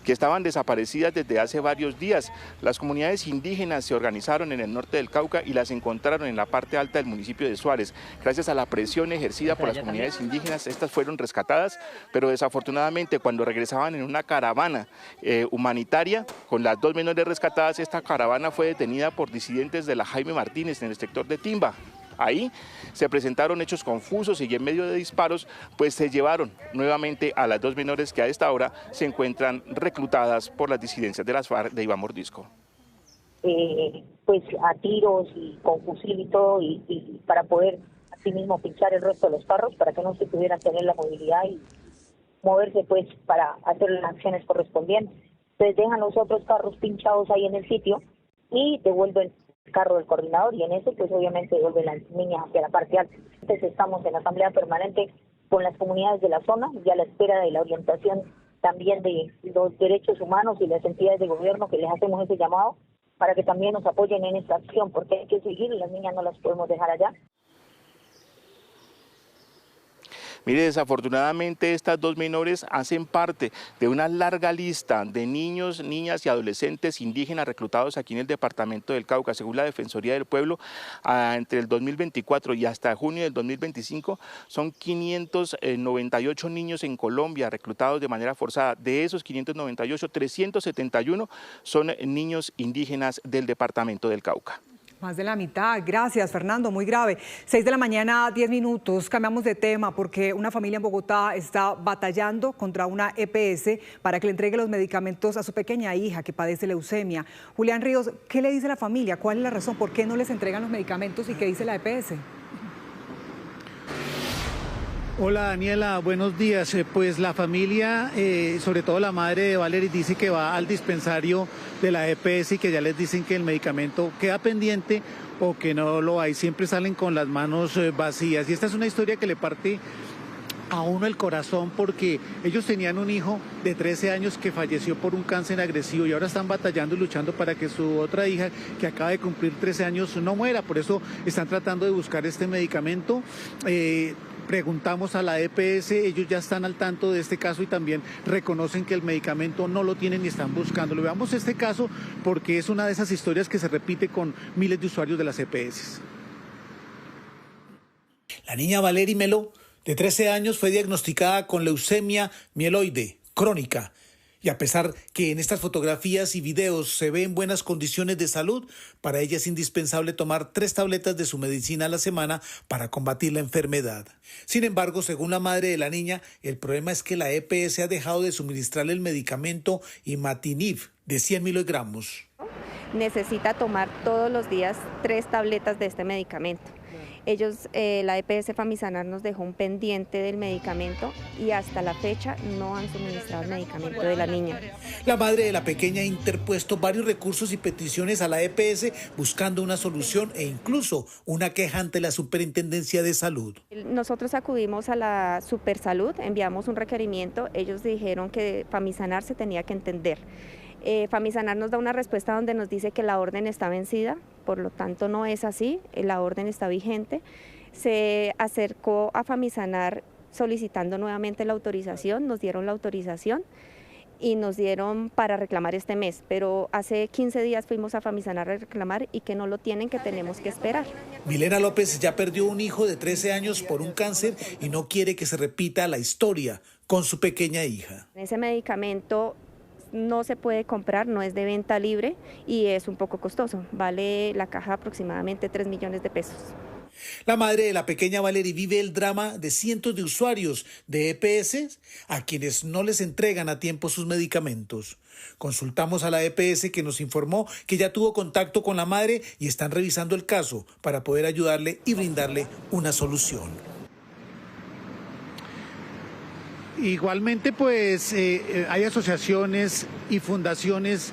que estaban desaparecidas desde hace varios días. Las comunidades indígenas se organizaron en el norte del Cauca y las encontraron en la parte alta del municipio de Suárez. Gracias a la presión ejercida por las comunidades indígenas, estas fueron rescatadas, pero desafortunadamente cuando regresaban en una caravana humanitaria con las 2 menores rescatadas, esta caravana fue detenida por disidentes de la Jaime Martínez en el sector de Timba. Ahí se presentaron hechos confusos y en medio de disparos pues se llevaron nuevamente a las 2 menores que a esta hora se encuentran reclutadas por las disidencias de las FARC de Iván Mordisco. Pues a tiros y con fusil y todo y para poder asimismo pinchar el resto de los carros para que no se pudieran tener la movilidad y moverse pues para hacer las acciones correspondientes. Entonces dejan los otros carros pinchados ahí en el sitio y devuelven el carro del coordinador y en eso pues obviamente devuelven las niñas hacia la parte alta. Entonces estamos en asamblea permanente con las comunidades de la zona y a la espera de la orientación también de los derechos humanos y las entidades de gobierno que les hacemos ese llamado para que también nos apoyen en esta acción porque hay que seguir y las niñas no las podemos dejar allá. Mire, desafortunadamente estas 2 menores hacen parte de una larga lista de niños, niñas y adolescentes indígenas reclutados aquí en el departamento del Cauca. Según la Defensoría del Pueblo, entre el 2024 y hasta junio del 2025 son 598 niños en Colombia reclutados de manera forzada. De esos 598, 371 son niños indígenas del departamento del Cauca. Más de la mitad, gracias Fernando, muy grave. 6 de la mañana, 10 minutos, cambiamos de tema porque una familia en Bogotá está batallando contra una EPS para que le entregue los medicamentos a su pequeña hija que padece leucemia. Julián Ríos, ¿qué le dice la familia? ¿Cuál es la razón? ¿Por qué no les entregan los medicamentos y qué dice la EPS? Hola Daniela, buenos días. Pues la familia, sobre todo la madre de Valery, dice que va al dispensario de la EPS y que ya les dicen que el medicamento queda pendiente o que no lo hay. Siempre salen con las manos vacías. Y esta es una historia que le parte a uno el corazón porque ellos tenían un hijo de 13 años que falleció por un cáncer agresivo y ahora están batallando y luchando para que su otra hija, que acaba de cumplir 13 años, no muera. Por eso están tratando de buscar este medicamento. Preguntamos a la EPS, ellos ya están al tanto de este caso y también reconocen que el medicamento no lo tienen y están buscándolo. Veamos este caso porque es una de esas historias que se repite con miles de usuarios de las EPS. La niña Valery Melo, de 13 años, fue diagnosticada con leucemia mieloide crónica. Y a pesar que en estas fotografías y videos se ve en buenas condiciones de salud, para ella es indispensable tomar 3 tabletas de su medicina a la semana para combatir la enfermedad. Sin embargo, según la madre de la niña, el problema es que la EPS ha dejado de suministrarle el medicamento Imatinib de 100 miligramos. necesita tomar todos los días 3 tabletas de este medicamento. Ellos, la EPS Famisanar nos dejó un pendiente del medicamento y hasta la fecha no han suministrado el medicamento de la niña. La madre de la pequeña ha interpuesto varios recursos y peticiones a la EPS buscando una solución e incluso una queja ante la Superintendencia de Salud. Nosotros acudimos a la Supersalud, enviamos un requerimiento, ellos dijeron que Famisanar se tenía que entender. Famisanar nos da una respuesta donde nos dice que la orden está vencida, por lo tanto no es así, la orden está vigente. Se acercó a Famisanar solicitando nuevamente la autorización, nos dieron la autorización y nos dieron para reclamar este mes, pero hace 15 días fuimos a Famisanar a reclamar y que no lo tienen, que tenemos que esperar. Milena López ya perdió un hijo de 13 años por un cáncer y no quiere que se repita la historia con su pequeña hija. Ese medicamento no se puede comprar, no es de venta libre y es un poco costoso, vale la caja aproximadamente 3 millones de pesos. La madre de la pequeña Valerie vive el drama de cientos de usuarios de EPS a quienes no les entregan a tiempo sus medicamentos. Consultamos a la EPS, que nos informó que ya tuvo contacto con la madre y están revisando el caso para poder ayudarle y brindarle una solución. Igualmente, pues hay asociaciones y fundaciones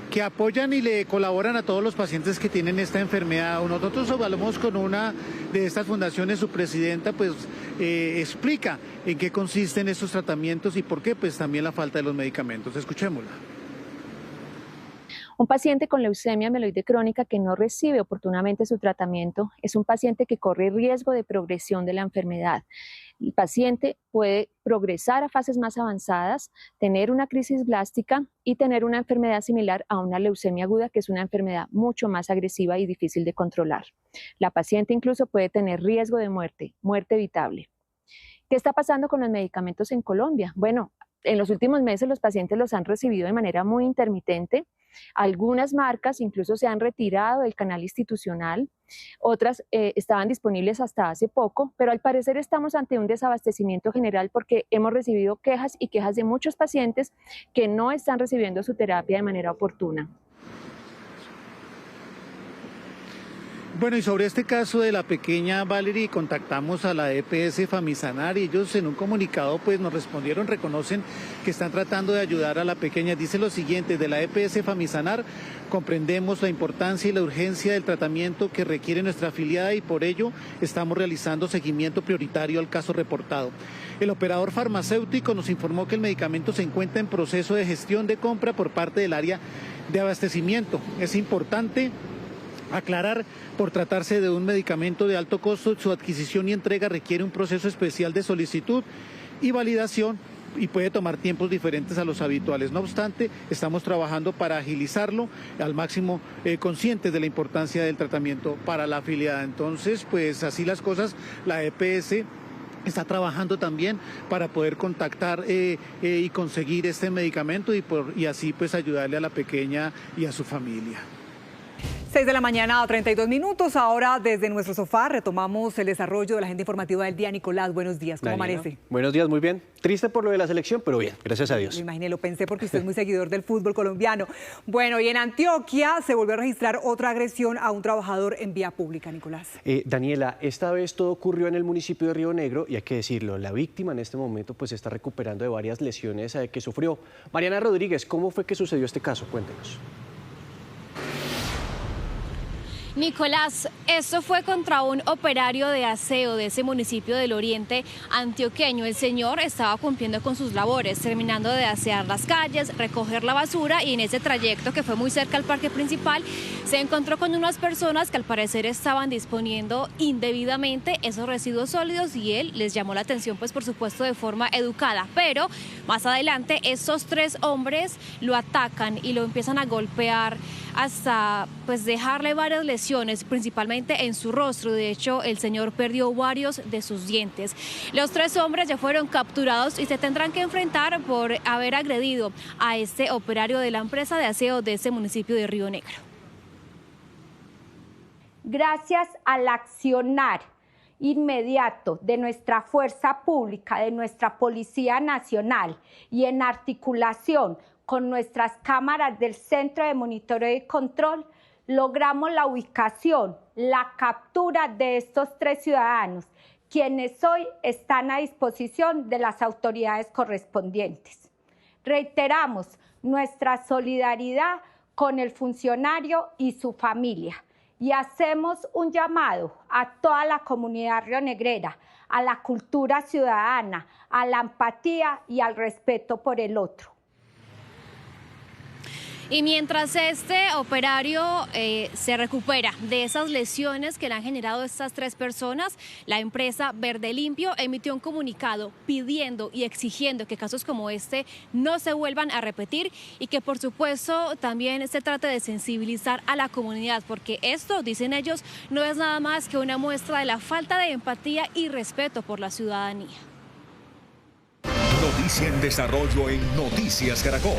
que apoyan y le colaboran a todos los pacientes que tienen esta enfermedad. Nosotros hablamos con una de estas fundaciones, su presidenta pues explica en qué consisten estos tratamientos y por qué pues también la falta de los medicamentos. Escuchémosla. Un paciente con leucemia mieloide crónica que no recibe oportunamente su tratamiento es un paciente que corre riesgo de progresión de la enfermedad. El paciente puede progresar a fases más avanzadas, tener una crisis blástica y tener una enfermedad similar a una leucemia aguda, que es una enfermedad mucho más agresiva y difícil de controlar. La paciente incluso puede tener riesgo de muerte, muerte evitable. ¿Qué está pasando con los medicamentos en Colombia? Bueno, en los últimos meses los pacientes los han recibido de manera muy intermitente. Algunas marcas incluso se han retirado del canal institucional, otras estaban disponibles hasta hace poco, pero al parecer estamos ante un desabastecimiento general porque hemos recibido quejas y quejas de muchos pacientes que no están recibiendo su terapia de manera oportuna. Bueno, y sobre este caso de la pequeña Valerie, contactamos a la EPS Famisanar y ellos en un comunicado pues nos respondieron, reconocen que están tratando de ayudar a la pequeña. Dice lo siguiente: de la EPS Famisanar comprendemos la importancia y la urgencia del tratamiento que requiere nuestra afiliada y por ello estamos realizando seguimiento prioritario al caso reportado. El operador farmacéutico nos informó que el medicamento se encuentra en proceso de gestión de compra por parte del área de abastecimiento. Es importante aclarar, por tratarse de un medicamento de alto costo, su adquisición y entrega requiere un proceso especial de solicitud y validación y puede tomar tiempos diferentes a los habituales. No obstante, estamos trabajando para agilizarlo al máximo, conscientes de la importancia del tratamiento para la afiliada. Entonces, pues así las cosas, la EPS está trabajando también para poder contactar y conseguir este medicamento y así pues ayudarle a la pequeña y a su familia. 6 de la mañana a 32 minutos. Ahora desde nuestro sofá retomamos el desarrollo de la agenda informativa del día. Nicolás, buenos días. ¿Cómo amanece? Buenos días, muy bien. Triste por lo de la selección, pero bien, gracias a Dios. Lo imaginé, lo pensé porque usted es muy seguidor del fútbol colombiano. Bueno, y en Antioquia se volvió a registrar otra agresión a un trabajador en vía pública, Nicolás. Daniela, esta vez todo ocurrió en el municipio de Río Negro y hay que decirlo, la víctima en este momento pues está recuperando de varias lesiones que sufrió. Mariana Rodríguez, ¿cómo fue que sucedió este caso? Cuéntenos. Nicolás, esto fue contra un operario de aseo de ese municipio del oriente antioqueño. El señor estaba cumpliendo con sus labores, terminando de asear las calles, recoger la basura, y en ese trayecto, que fue muy cerca al parque principal, se encontró con unas personas que al parecer estaban disponiendo indebidamente esos residuos sólidos y él les llamó la atención, pues por supuesto de forma educada. Pero más adelante estos 3 hombres lo atacan y lo empiezan a golpear hasta pues dejarle varias lesiones, principalmente en su rostro. De hecho, el señor perdió varios de sus dientes. Los 3 hombres ya fueron capturados y se tendrán que enfrentar por haber agredido a este operario de la empresa de aseo de ese municipio de Río Negro. Gracias al accionar inmediato de nuestra fuerza pública, de nuestra Policía Nacional y en articulación con nuestras cámaras del Centro de Monitoreo y Control, logramos la ubicación, la captura de estos 3 ciudadanos, quienes hoy están a disposición de las autoridades correspondientes. Reiteramos nuestra solidaridad con el funcionario y su familia y hacemos un llamado a toda la comunidad rionegrera, a la cultura ciudadana, a la empatía y al respeto por el otro. Y mientras este operario se recupera de esas lesiones que le han generado estas 3 personas, la empresa Verde Limpio emitió un comunicado pidiendo y exigiendo que casos como este no se vuelvan a repetir y que por supuesto también se trate de sensibilizar a la comunidad, porque esto, dicen ellos, no es nada más que una muestra de la falta de empatía y respeto por la ciudadanía. Noticia en desarrollo en Noticias Caracol.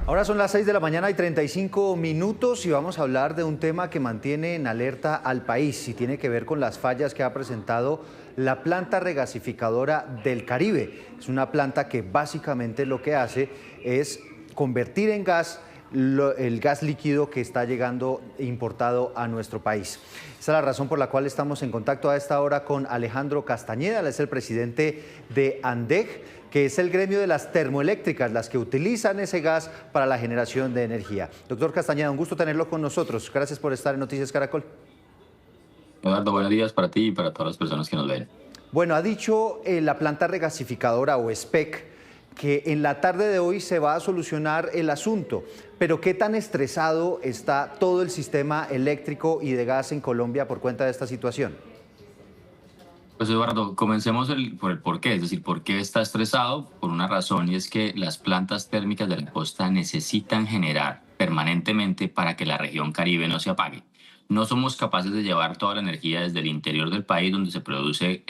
Ahora son las 6 de la mañana y 35 minutos y vamos a hablar de un tema que mantiene en alerta al país y tiene que ver con las fallas que ha presentado la planta regasificadora del Caribe. Es una planta que básicamente lo que hace es convertir en gas el gas líquido que está llegando importado a nuestro país. Esa es la razón por la cual estamos en contacto a esta hora con Alejandro Castañeda. Él es el presidente de ANDEG, que es el gremio de las termoeléctricas, las que utilizan ese gas para la generación de energía. Doctor Castañeda, un gusto tenerlo con nosotros. Gracias por estar en Noticias Caracol. Eduardo, buenos días para ti y para todas las personas que nos ven. Bueno, ha dicho la planta regasificadora o SPEC que en la tarde de hoy se va a solucionar el asunto, pero ¿qué tan estresado está todo el sistema eléctrico y de gas en Colombia por cuenta de esta situación? Pues Eduardo, comencemos por el porqué, es decir, ¿por qué está estresado? Por una razón, y es que las plantas térmicas de la costa necesitan generar permanentemente para que la región Caribe no se apague. No somos capaces de llevar toda la energía desde el interior del país, donde se produce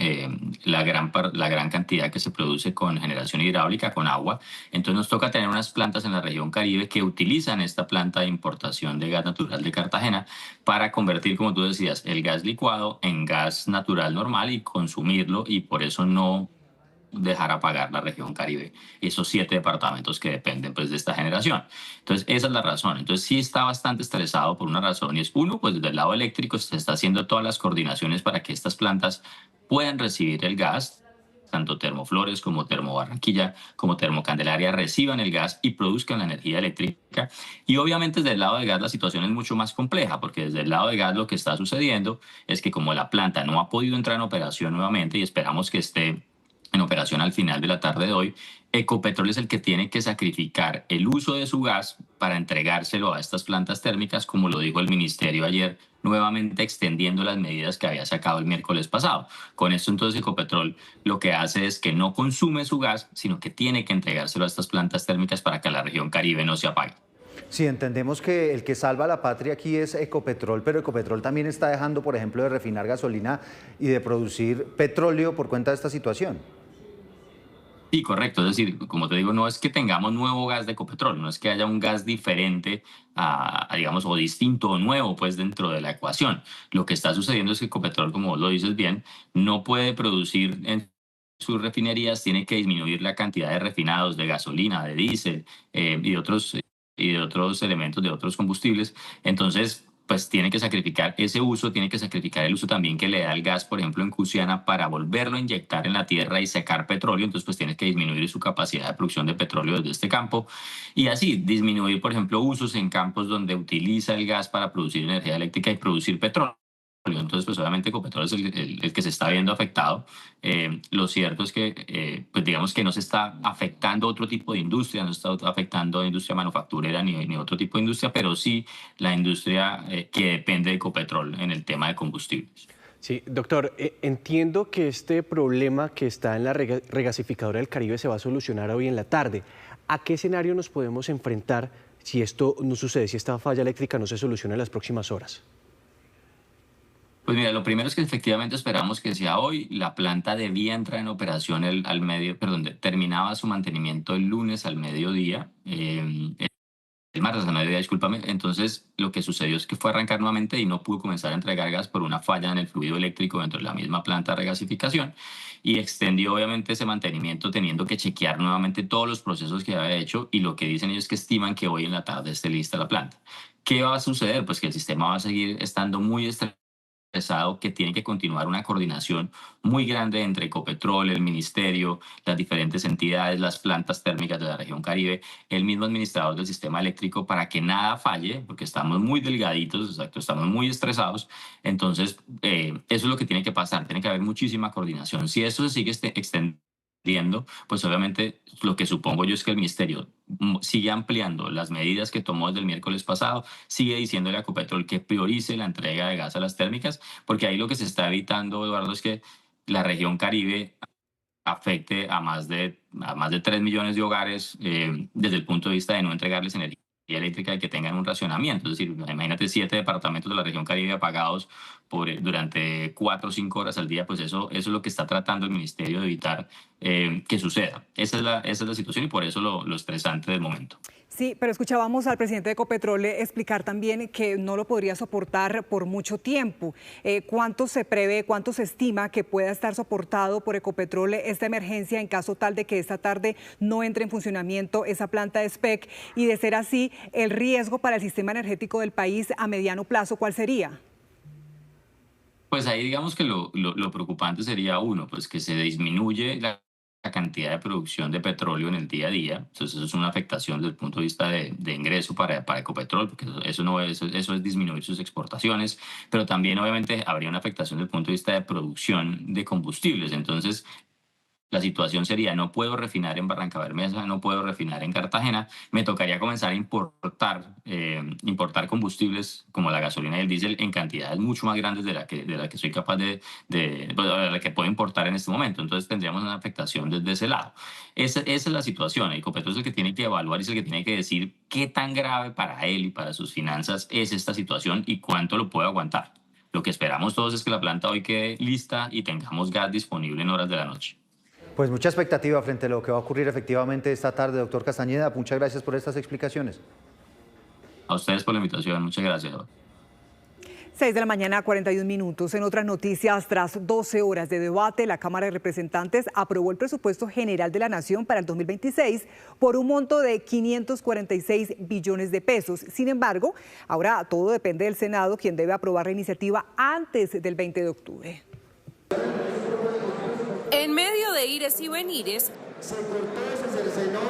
la gran cantidad que se produce con generación hidráulica, con agua. Entonces nos toca tener unas plantas en la región Caribe que utilizan esta planta de importación de gas natural de Cartagena para convertir, como tú decías, el gas licuado en gas natural normal y consumirlo, y por eso no dejar apagar la región Caribe, esos 7 departamentos que dependen pues de esta generación. Entonces esa es la razón. Entonces sí está bastante estresado por una razón, y es uno, pues desde el lado eléctrico se está haciendo todas las coordinaciones para que estas plantas puedan recibir el gas, tanto Termoflores como Termobarranquilla como Termocandelaria reciban el gas y produzcan la energía eléctrica. Y obviamente desde el lado de gas la situación es mucho más compleja, porque desde el lado de gas lo que está sucediendo es que como la planta no ha podido entrar en operación nuevamente y esperamos que esté en operación al final de la tarde de hoy, Ecopetrol es el que tiene que sacrificar el uso de su gas para entregárselo a estas plantas térmicas, como lo dijo el ministerio ayer, nuevamente extendiendo las medidas que había sacado el miércoles pasado. Con esto entonces Ecopetrol lo que hace es que no consume su gas, sino que tiene que entregárselo a estas plantas térmicas para que la región Caribe no se apague. Sí, entendemos que el que salva a la patria aquí es Ecopetrol, pero Ecopetrol también está dejando, por ejemplo, de refinar gasolina y de producir petróleo por cuenta de esta situación. Sí, correcto. Es decir, como te digo, no es que tengamos nuevo gas de Ecopetrol, no es que haya un gas diferente, digamos, o distinto o nuevo, pues, dentro de la ecuación. Lo que está sucediendo es que Ecopetrol, como vos lo dices bien, no puede producir en sus refinerías, tiene que disminuir la cantidad de refinados de gasolina, de diésel y de otros elementos, de otros combustibles. Entonces, pues tiene que sacrificar ese uso, tiene que sacrificar el uso también que le da el gas, por ejemplo, en Cusiana, para volverlo a inyectar en la tierra y secar petróleo. Entonces, pues tiene que disminuir su capacidad de producción de petróleo desde este campo y así disminuir, por ejemplo, usos en campos donde utiliza el gas para producir energía eléctrica y producir petróleo. Entonces, pues obviamente Ecopetrol es el que se está viendo afectado. Lo cierto es que, pues digamos que no se está afectando otro tipo de industria, no se está afectando a industria manufacturera ni otro tipo de industria, pero sí la industria que depende de Ecopetrol en el tema de combustibles. Sí, doctor, entiendo que este problema que está en la regasificadora del Caribe se va a solucionar hoy en la tarde. ¿A qué escenario nos podemos enfrentar si esto no sucede, si esta falla eléctrica no se soluciona en las próximas horas? Pues mira, lo primero es que efectivamente esperamos que sea hoy. La planta debía entrar en operación terminaba su mantenimiento el lunes al mediodía. el martes, no debía, discúlpame. Entonces, lo que sucedió es que fue a arrancar nuevamente y no pudo comenzar a entregar gas por una falla en el fluido eléctrico dentro de la misma planta de regasificación y extendió obviamente ese mantenimiento teniendo que chequear nuevamente todos los procesos que había hecho, y lo que dicen ellos es que estiman que hoy en la tarde esté lista la planta. ¿Qué va a suceder? Pues que el sistema va a seguir estando muy estresado, que tiene que continuar una coordinación muy grande entre Ecopetrol, el ministerio, las diferentes entidades, las plantas térmicas de la región Caribe, el mismo administrador del sistema eléctrico, para que nada falle, porque estamos muy delgaditos, exacto, estamos muy estresados. Entonces, eso es lo que tiene que pasar, tiene que haber muchísima coordinación. Si eso se sigue extendiendo, pues obviamente lo que supongo yo es que el ministerio sigue ampliando las medidas que tomó desde el miércoles pasado, sigue diciéndole a Ecopetrol que priorice la entrega de gas a las térmicas, porque ahí lo que se está evitando, Eduardo, es que la región Caribe afecte a más de 3 millones de hogares desde el punto de vista de no entregarles energía eléctrica y que tengan un racionamiento. Es decir, imagínate 7 departamentos de la región Caribe apagados durante 4 o 5 horas al día. Pues eso es lo que está tratando el ministerio de evitar que suceda. Esa es la situación, y por eso lo estresante del momento. Sí, pero escuchábamos al presidente de Ecopetrol explicar también que no lo podría soportar por mucho tiempo. ¿Cuánto se prevé, cuánto se estima que pueda estar soportado por Ecopetrol esta emergencia en caso tal de que esta tarde no entre en funcionamiento esa planta de SPEC? Y de ser así, el riesgo para el sistema energético del país a mediano plazo, ¿cuál sería? Pues ahí digamos que lo preocupante sería, uno, pues que se disminuye la cantidad de producción de petróleo en el día a día. Entonces eso es una afectación desde el punto de vista de ingreso para Ecopetrol, porque eso es disminuir sus exportaciones, pero también obviamente habría una afectación desde el punto de vista de producción de combustibles. Entonces la situación sería: no puedo refinar en Barrancabermeja, no puedo refinar en Cartagena, me tocaría comenzar a importar combustibles como la gasolina y el diésel en cantidades mucho más grandes de la que soy capaz de la que puedo importar en este momento. Entonces tendríamos una afectación desde ese lado. Esa es la situación. Ecopetrol es el que tiene que evaluar y es el que tiene que decir qué tan grave para él y para sus finanzas es esta situación y cuánto lo puede aguantar. Lo que esperamos todos es que la planta hoy quede lista y tengamos gas disponible en horas de la noche. Pues mucha expectativa frente a lo que va a ocurrir efectivamente esta tarde, doctor Castañeda. Muchas gracias por estas explicaciones. A ustedes por la invitación. Muchas gracias. 6 de la mañana, 41 minutos. En otras noticias, tras 12 horas de debate, la Cámara de Representantes aprobó el presupuesto general de la Nación para el 2026 por un monto de 546 billones de pesos. Sin embargo, ahora todo depende del Senado, quien debe aprobar la iniciativa antes del 20 de octubre. En medio de ires y venires, se cercenó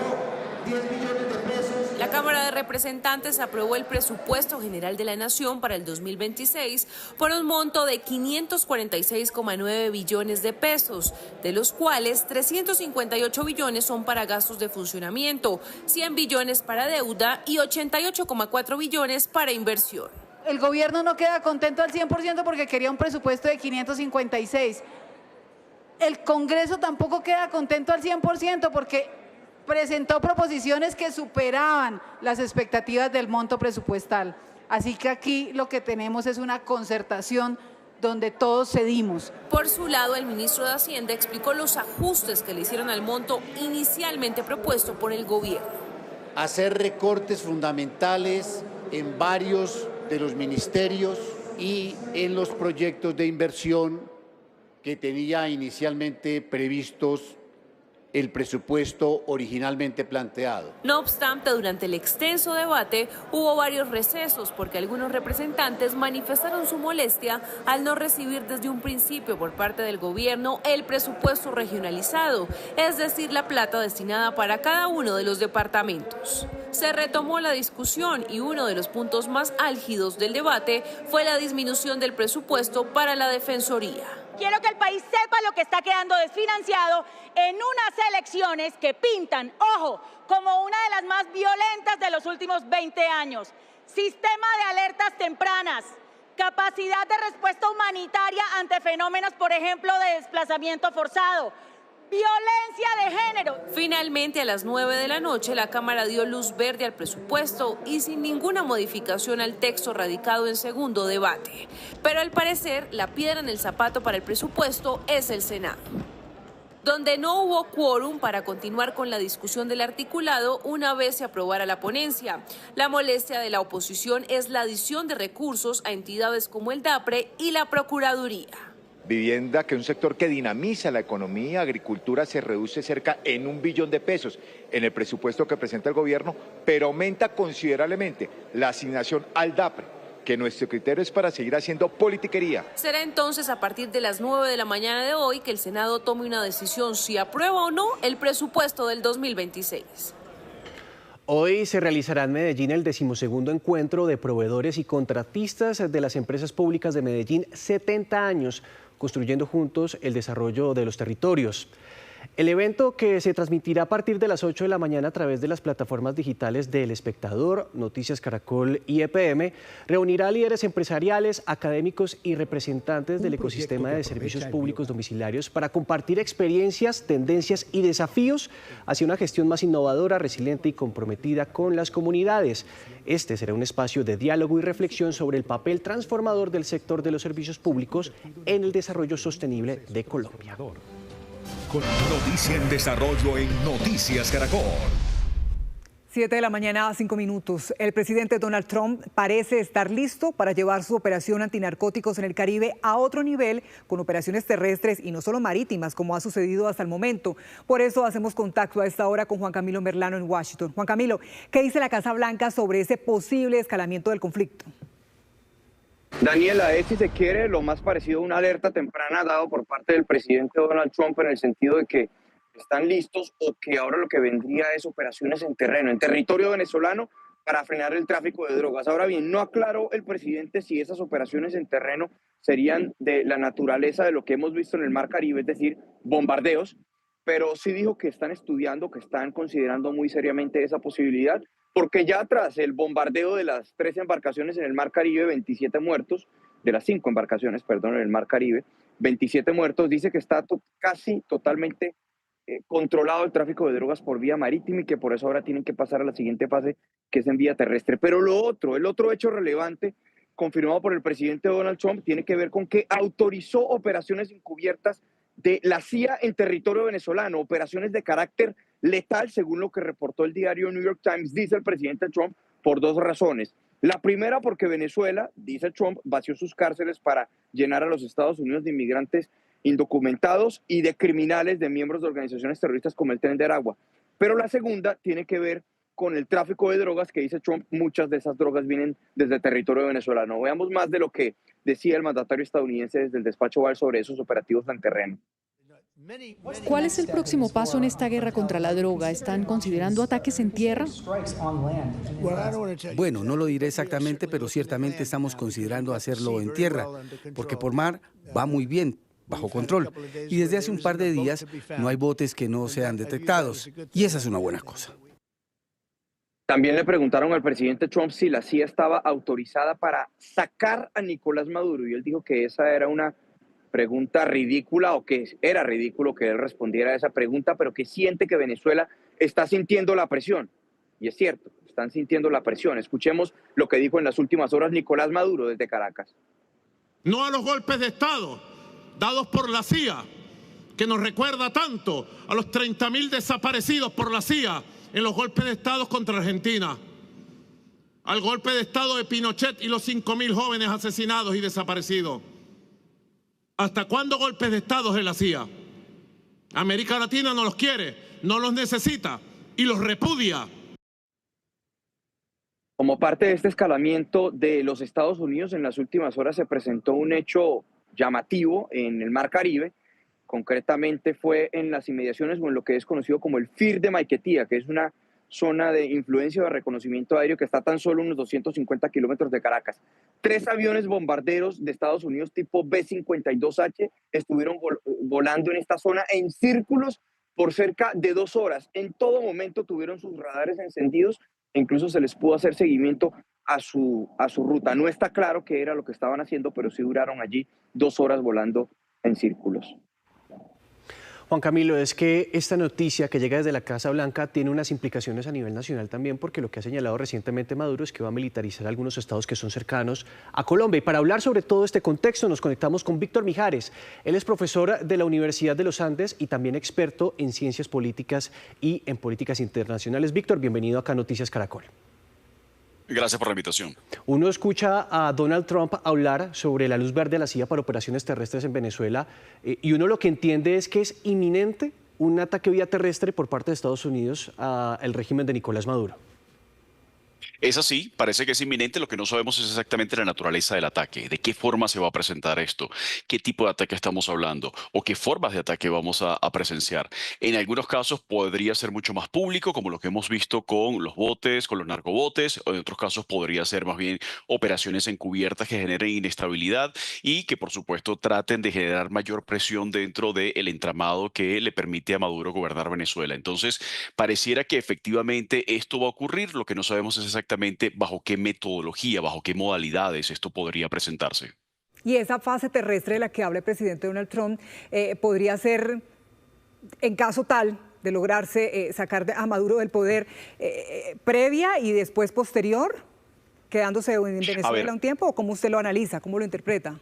10 billones de pesos. La Cámara de Representantes aprobó el presupuesto general de la Nación para el 2026 por un monto de 546,9 billones de pesos, de los cuales 358 billones son para gastos de funcionamiento, 100 billones para deuda y 88,4 billones para inversión. El gobierno no queda contento al 100% porque quería un presupuesto de 556. El Congreso tampoco queda contento al 100% porque presentó proposiciones que superaban las expectativas del monto presupuestal. Así que aquí lo que tenemos es una concertación donde todos cedimos. Por su lado, el ministro de Hacienda explicó los ajustes que le hicieron al monto inicialmente propuesto por el gobierno. Hacer recortes fundamentales en varios de los ministerios y en los proyectos de inversión que tenía inicialmente previstos el presupuesto originalmente planteado. No obstante, durante el extenso debate hubo varios recesos porque algunos representantes manifestaron su molestia al no recibir desde un principio por parte del gobierno el presupuesto regionalizado, es decir, la plata destinada para cada uno de los departamentos. Se retomó la discusión y uno de los puntos más álgidos del debate fue la disminución del presupuesto para la Defensoría. Quiero que el país sepa lo que está quedando desfinanciado en unas elecciones que pintan, ojo, como una de las más violentas de los últimos 20 años. Sistema de alertas tempranas, capacidad de respuesta humanitaria ante fenómenos, por ejemplo, de desplazamiento forzado, violencia de género. Finalmente, a las 9 de la noche, la Cámara dio luz verde al presupuesto y sin ninguna modificación al texto radicado en segundo debate. Pero al parecer, la piedra en el zapato para el presupuesto es el Senado. donde no hubo quórum para continuar con la discusión del articulado una vez se aprobara la ponencia. La molestia de la oposición es la adición de recursos a entidades como el DAPRE y la Procuraduría. Vivienda, que es un sector que dinamiza la economía, agricultura se reduce cerca en $1 billón en el presupuesto que presenta el gobierno, pero aumenta considerablemente la asignación al DAPRE, que nuestro criterio es para seguir haciendo politiquería. Será entonces a partir de las 9 de la mañana de hoy que el Senado tome una decisión si aprueba o no el presupuesto del 2026. Hoy se realizará en Medellín el 12º encuentro de proveedores y contratistas de las empresas públicas de Medellín, 70 años construyendo juntos el desarrollo de los territorios. El evento, que se transmitirá a partir de las 8 de la mañana a través de las plataformas digitales del Espectador, Noticias Caracol y EPM, reunirá a líderes empresariales, académicos y representantes del ecosistema de servicios públicos domiciliarios para compartir experiencias, tendencias y desafíos hacia una gestión más innovadora, resiliente y comprometida con las comunidades. Este será un espacio de diálogo y reflexión sobre el papel transformador del sector de los servicios públicos en el desarrollo sostenible de Colombia. Con noticia en desarrollo en Noticias Caracol. 7 de la mañana, 5 minutos. El presidente Donald Trump parece estar listo para llevar su operación antinarcóticos en el Caribe a otro nivel, con operaciones terrestres y no solo marítimas, como ha sucedido hasta el momento. Por eso hacemos contacto a esta hora con Juan Camilo Merlano en Washington. Juan Camilo, ¿qué dice la Casa Blanca sobre ese posible escalamiento del conflicto? Daniela, es, si se quiere, lo más parecido a una alerta temprana dado por parte del presidente Donald Trump, en el sentido de que están listos o que ahora lo que vendría es operaciones en terreno, en territorio venezolano, para frenar el tráfico de drogas. Ahora bien, no aclaró el presidente si esas operaciones en terreno serían de la naturaleza de lo que hemos visto en el Mar Caribe, es decir, bombardeos, pero sí dijo que están estudiando, que están considerando muy seriamente esa posibilidad, porque ya tras el bombardeo de las 3 embarcaciones en el Mar Caribe, 27 muertos, de las 5 embarcaciones, perdón, en el Mar Caribe, 27 muertos, dice que está casi totalmente controlado el tráfico de drogas por vía marítima y que por eso ahora tienen que pasar a la siguiente fase, que es en vía terrestre. Pero el otro hecho relevante, confirmado por el presidente Donald Trump, tiene que ver con que autorizó operaciones encubiertas de la CIA en territorio venezolano, operaciones de carácter letal, según lo que reportó el diario New York Times, dice el presidente Trump, por 2 razones. La primera, porque Venezuela, dice Trump, vació sus cárceles para llenar a los Estados Unidos de inmigrantes indocumentados y de criminales, de miembros de organizaciones terroristas como el Tren de Aragua. Pero la segunda tiene que ver con el tráfico de drogas, que dice Trump, muchas de esas drogas vienen desde el territorio venezolano. Veamos más de lo que decía el mandatario estadounidense desde el despacho Oval sobre esos operativos en terreno. ¿Cuál es el próximo paso en esta guerra contra la droga? ¿Están considerando ataques en tierra? Bueno, no lo diré exactamente, pero ciertamente estamos considerando hacerlo en tierra, porque por mar va muy bien, bajo control. Y desde hace un par de días no hay botes que no sean detectados, y esa es una buena cosa. También le preguntaron al presidente Trump si la CIA estaba autorizada para sacar a Nicolás Maduro, y él dijo que esa era una pregunta ridícula, o que era ridículo que él respondiera a esa pregunta, pero que siente que Venezuela está sintiendo la presión. Y es cierto, están sintiendo la presión. Escuchemos lo que dijo en las últimas horas Nicolás Maduro desde Caracas. No a los golpes de Estado dados por la CIA, que nos recuerda tanto a los 30.000 desaparecidos por la CIA en los golpes de Estado contra Argentina, al golpe de Estado de Pinochet y los 5.000 jóvenes asesinados y desaparecidos. ¿Hasta cuándo golpes de Estado de la CIA? América Latina no los quiere, no los necesita y los repudia. Como parte de este escalamiento de los Estados Unidos, en las últimas horas se presentó un hecho llamativo en el Mar Caribe. Concretamente fue en las inmediaciones o en lo que es conocido como el FIR de Maiquetía, que es una zona de influencia o de reconocimiento aéreo que está a tan solo unos 250 kilómetros de Caracas. 3 aviones bombarderos de Estados Unidos tipo B-52H estuvieron volando en esta zona en círculos por cerca de 2 horas. En todo momento tuvieron sus radares encendidos e incluso se les pudo hacer seguimiento a su ruta. No está claro qué era lo que estaban haciendo, pero sí duraron allí 2 horas volando en círculos. Juan Camilo, es que esta noticia que llega desde la Casa Blanca tiene unas implicaciones a nivel nacional también, porque lo que ha señalado recientemente Maduro es que va a militarizar algunos estados que son cercanos a Colombia. Y para hablar sobre todo este contexto nos conectamos con Víctor Mijares. Él es profesor de la Universidad de los Andes y también experto en ciencias políticas y en políticas internacionales. Víctor, bienvenido acá a Noticias Caracol. Gracias por la invitación. Uno escucha a Donald Trump hablar sobre la luz verde a la CIA para operaciones terrestres en Venezuela y uno lo que entiende es que es inminente un ataque vía terrestre por parte de Estados Unidos al régimen de Nicolás Maduro. Es así, parece que es inminente, lo que no sabemos es exactamente la naturaleza del ataque, de qué forma se va a presentar esto, qué tipo de ataque estamos hablando o qué formas de ataque vamos a presenciar. En algunos casos podría ser mucho más público, como lo que hemos visto con los botes, con los narcobotes, o en otros casos podría ser más bien operaciones encubiertas que generen inestabilidad y que por supuesto traten de generar mayor presión dentro del entramado que le permite a Maduro gobernar Venezuela. Entonces, pareciera que efectivamente esto va a ocurrir, lo que no sabemos es exactamente bajo qué metodología, bajo qué modalidades esto podría presentarse. Y esa fase terrestre de la que habla el presidente Donald Trump podría ser, en caso tal de lograrse sacar a Maduro del poder, previa y después posterior, quedándose en Venezuela un tiempo, ¿o cómo usted lo analiza, cómo lo interpreta?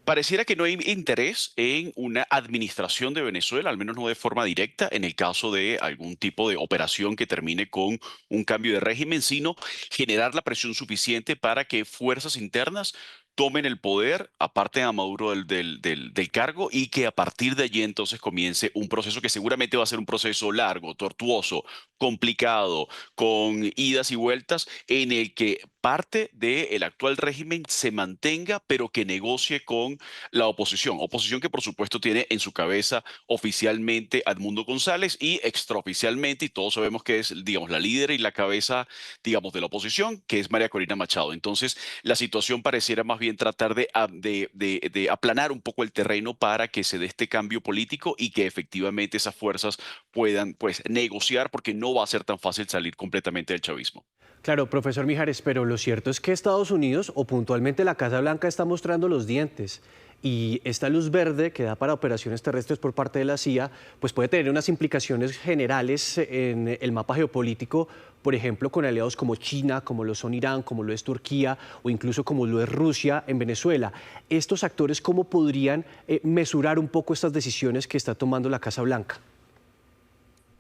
Pareciera que no hay interés en una administración de Venezuela, al menos no de forma directa, en el caso de algún tipo de operación que termine con un cambio de régimen, sino generar la presión suficiente para que fuerzas internas tomen el poder, aparten a Maduro del cargo y que a partir de allí entonces comience un proceso que seguramente va a ser un proceso largo, tortuoso, complicado, con idas y vueltas, en el que parte del actual régimen se mantenga, pero que negocie con la oposición que por supuesto tiene en su cabeza oficialmente a Edmundo González y extraoficialmente, y todos sabemos que es, digamos, la líder y la cabeza, digamos, de la oposición, que es María Corina Machado. Entonces, la situación pareciera más bien tratar de aplanar un poco el terreno para que se dé este cambio político y que efectivamente esas fuerzas puedan, pues, negociar, porque no va a ser tan fácil salir completamente del chavismo. Claro, profesor Mijares, pero lo cierto es que Estados Unidos, o puntualmente la Casa Blanca, está mostrando los dientes. Y esta luz verde que da para operaciones terrestres por parte de la CIA, pues puede tener unas implicaciones generales en el mapa geopolítico, por ejemplo, con aliados como China, como lo son Irán, como lo es Turquía o incluso como lo es Rusia en Venezuela. ¿Estos actores cómo podrían mesurar un poco estas decisiones que está tomando la Casa Blanca?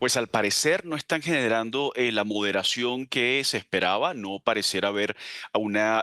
Pues al parecer no están generando la moderación que se esperaba, no pareciera haber una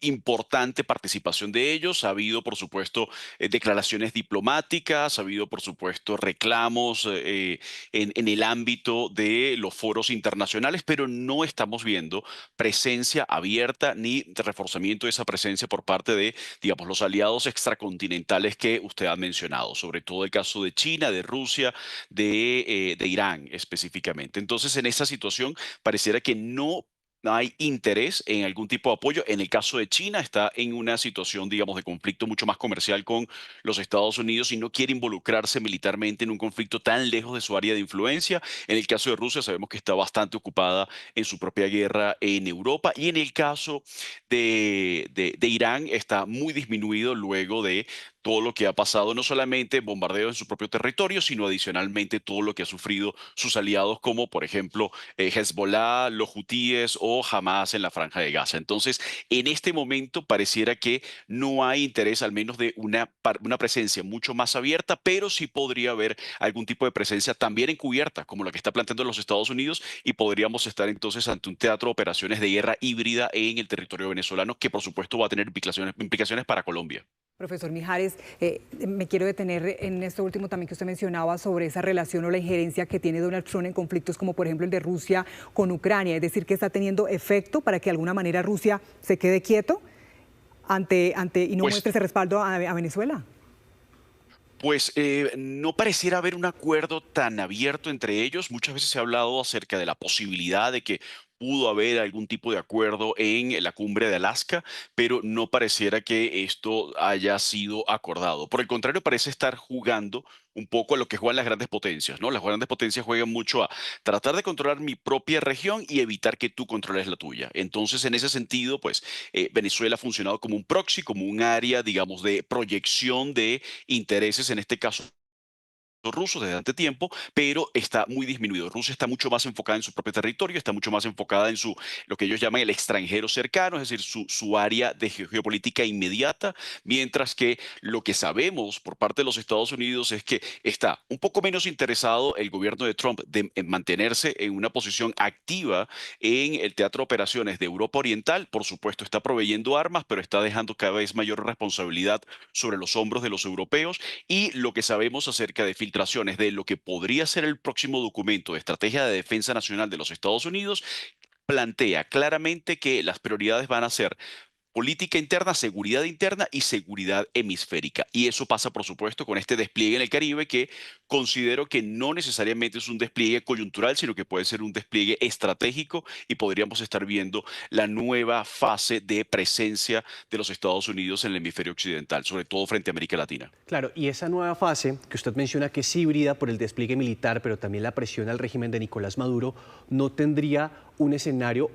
importante participación de ellos. Ha habido, por supuesto, declaraciones diplomáticas, ha habido, por supuesto, reclamos en el ámbito de los foros internacionales, pero no estamos viendo presencia abierta ni reforzamiento de esa presencia por parte de, digamos, los aliados extracontinentales que usted ha mencionado, sobre todo el caso de China, de Rusia, de Irán específicamente. Entonces, en esta situación pareciera que no hay interés en algún tipo de apoyo. En el caso de China está en una situación, digamos, de conflicto mucho más comercial con los Estados Unidos y no quiere involucrarse militarmente en un conflicto tan lejos de su área de influencia. En el caso de Rusia sabemos que está bastante ocupada en su propia guerra en Europa y en el caso de Irán está muy disminuido luego de todo lo que ha pasado, no solamente bombardeos en su propio territorio, sino adicionalmente todo lo que ha sufrido sus aliados, como por ejemplo Hezbollah, los hutíes o Hamas en la Franja de Gaza. Entonces, en este momento pareciera que no hay interés, al menos de una presencia mucho más abierta, pero sí podría haber algún tipo de presencia también encubierta, como la que está planteando los Estados Unidos, y podríamos estar entonces ante un teatro de operaciones de guerra híbrida en el territorio venezolano, que por supuesto va a tener implicaciones para Colombia. Profesor Mijares, me quiero detener en esto último también que usted mencionaba sobre esa relación o la injerencia que tiene Donald Trump en conflictos como por ejemplo el de Rusia con Ucrania, es decir, que está teniendo efecto para que de alguna manera Rusia se quede quieto y no muestre ese respaldo a Venezuela. Pues no pareciera haber un acuerdo tan abierto entre ellos. Muchas veces se ha hablado acerca de la posibilidad de que pudo haber algún tipo de acuerdo en la cumbre de Alaska, pero no pareciera que esto haya sido acordado. Por el contrario, parece estar jugando un poco a lo que juegan las grandes potencias, ¿no? Las grandes potencias juegan mucho a tratar de controlar mi propia región y evitar que tú controles la tuya. Entonces, en ese sentido, pues Venezuela ha funcionado como un proxy, como un área, digamos, de proyección de intereses, en este caso rusos desde hace tiempo, pero está muy disminuido. Rusia está mucho más enfocada en su propio territorio, está mucho más enfocada en lo que ellos llaman el extranjero cercano, es decir, su área de geopolítica inmediata, mientras que lo que sabemos por parte de los Estados Unidos es que está un poco menos interesado el gobierno de Trump en mantenerse en una posición activa en el teatro de operaciones de Europa Oriental. Por supuesto, está proveyendo armas, pero está dejando cada vez mayor responsabilidad sobre los hombros de los europeos, y lo que sabemos acerca de filtraciones de lo que podría ser el próximo documento de estrategia de defensa nacional de los Estados Unidos plantea claramente que las prioridades van a ser política interna, seguridad interna y seguridad hemisférica. Y eso pasa, por supuesto, con este despliegue en el Caribe, que considero que no necesariamente es un despliegue coyuntural, sino que puede ser un despliegue estratégico, y podríamos estar viendo la nueva fase de presencia de los Estados Unidos en el hemisferio occidental, sobre todo frente a América Latina. Claro, y esa nueva fase que usted menciona, que es híbrida por el despliegue militar, pero también la presión al régimen de Nicolás Maduro, ¿no tendría un escenario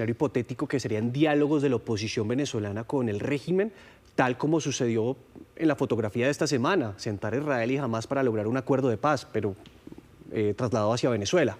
hipotético que serían diálogos de la oposición venezolana con el régimen, tal como sucedió en la fotografía de esta semana, sentar a Israel y Hamás para lograr un acuerdo de paz, pero trasladado hacia Venezuela?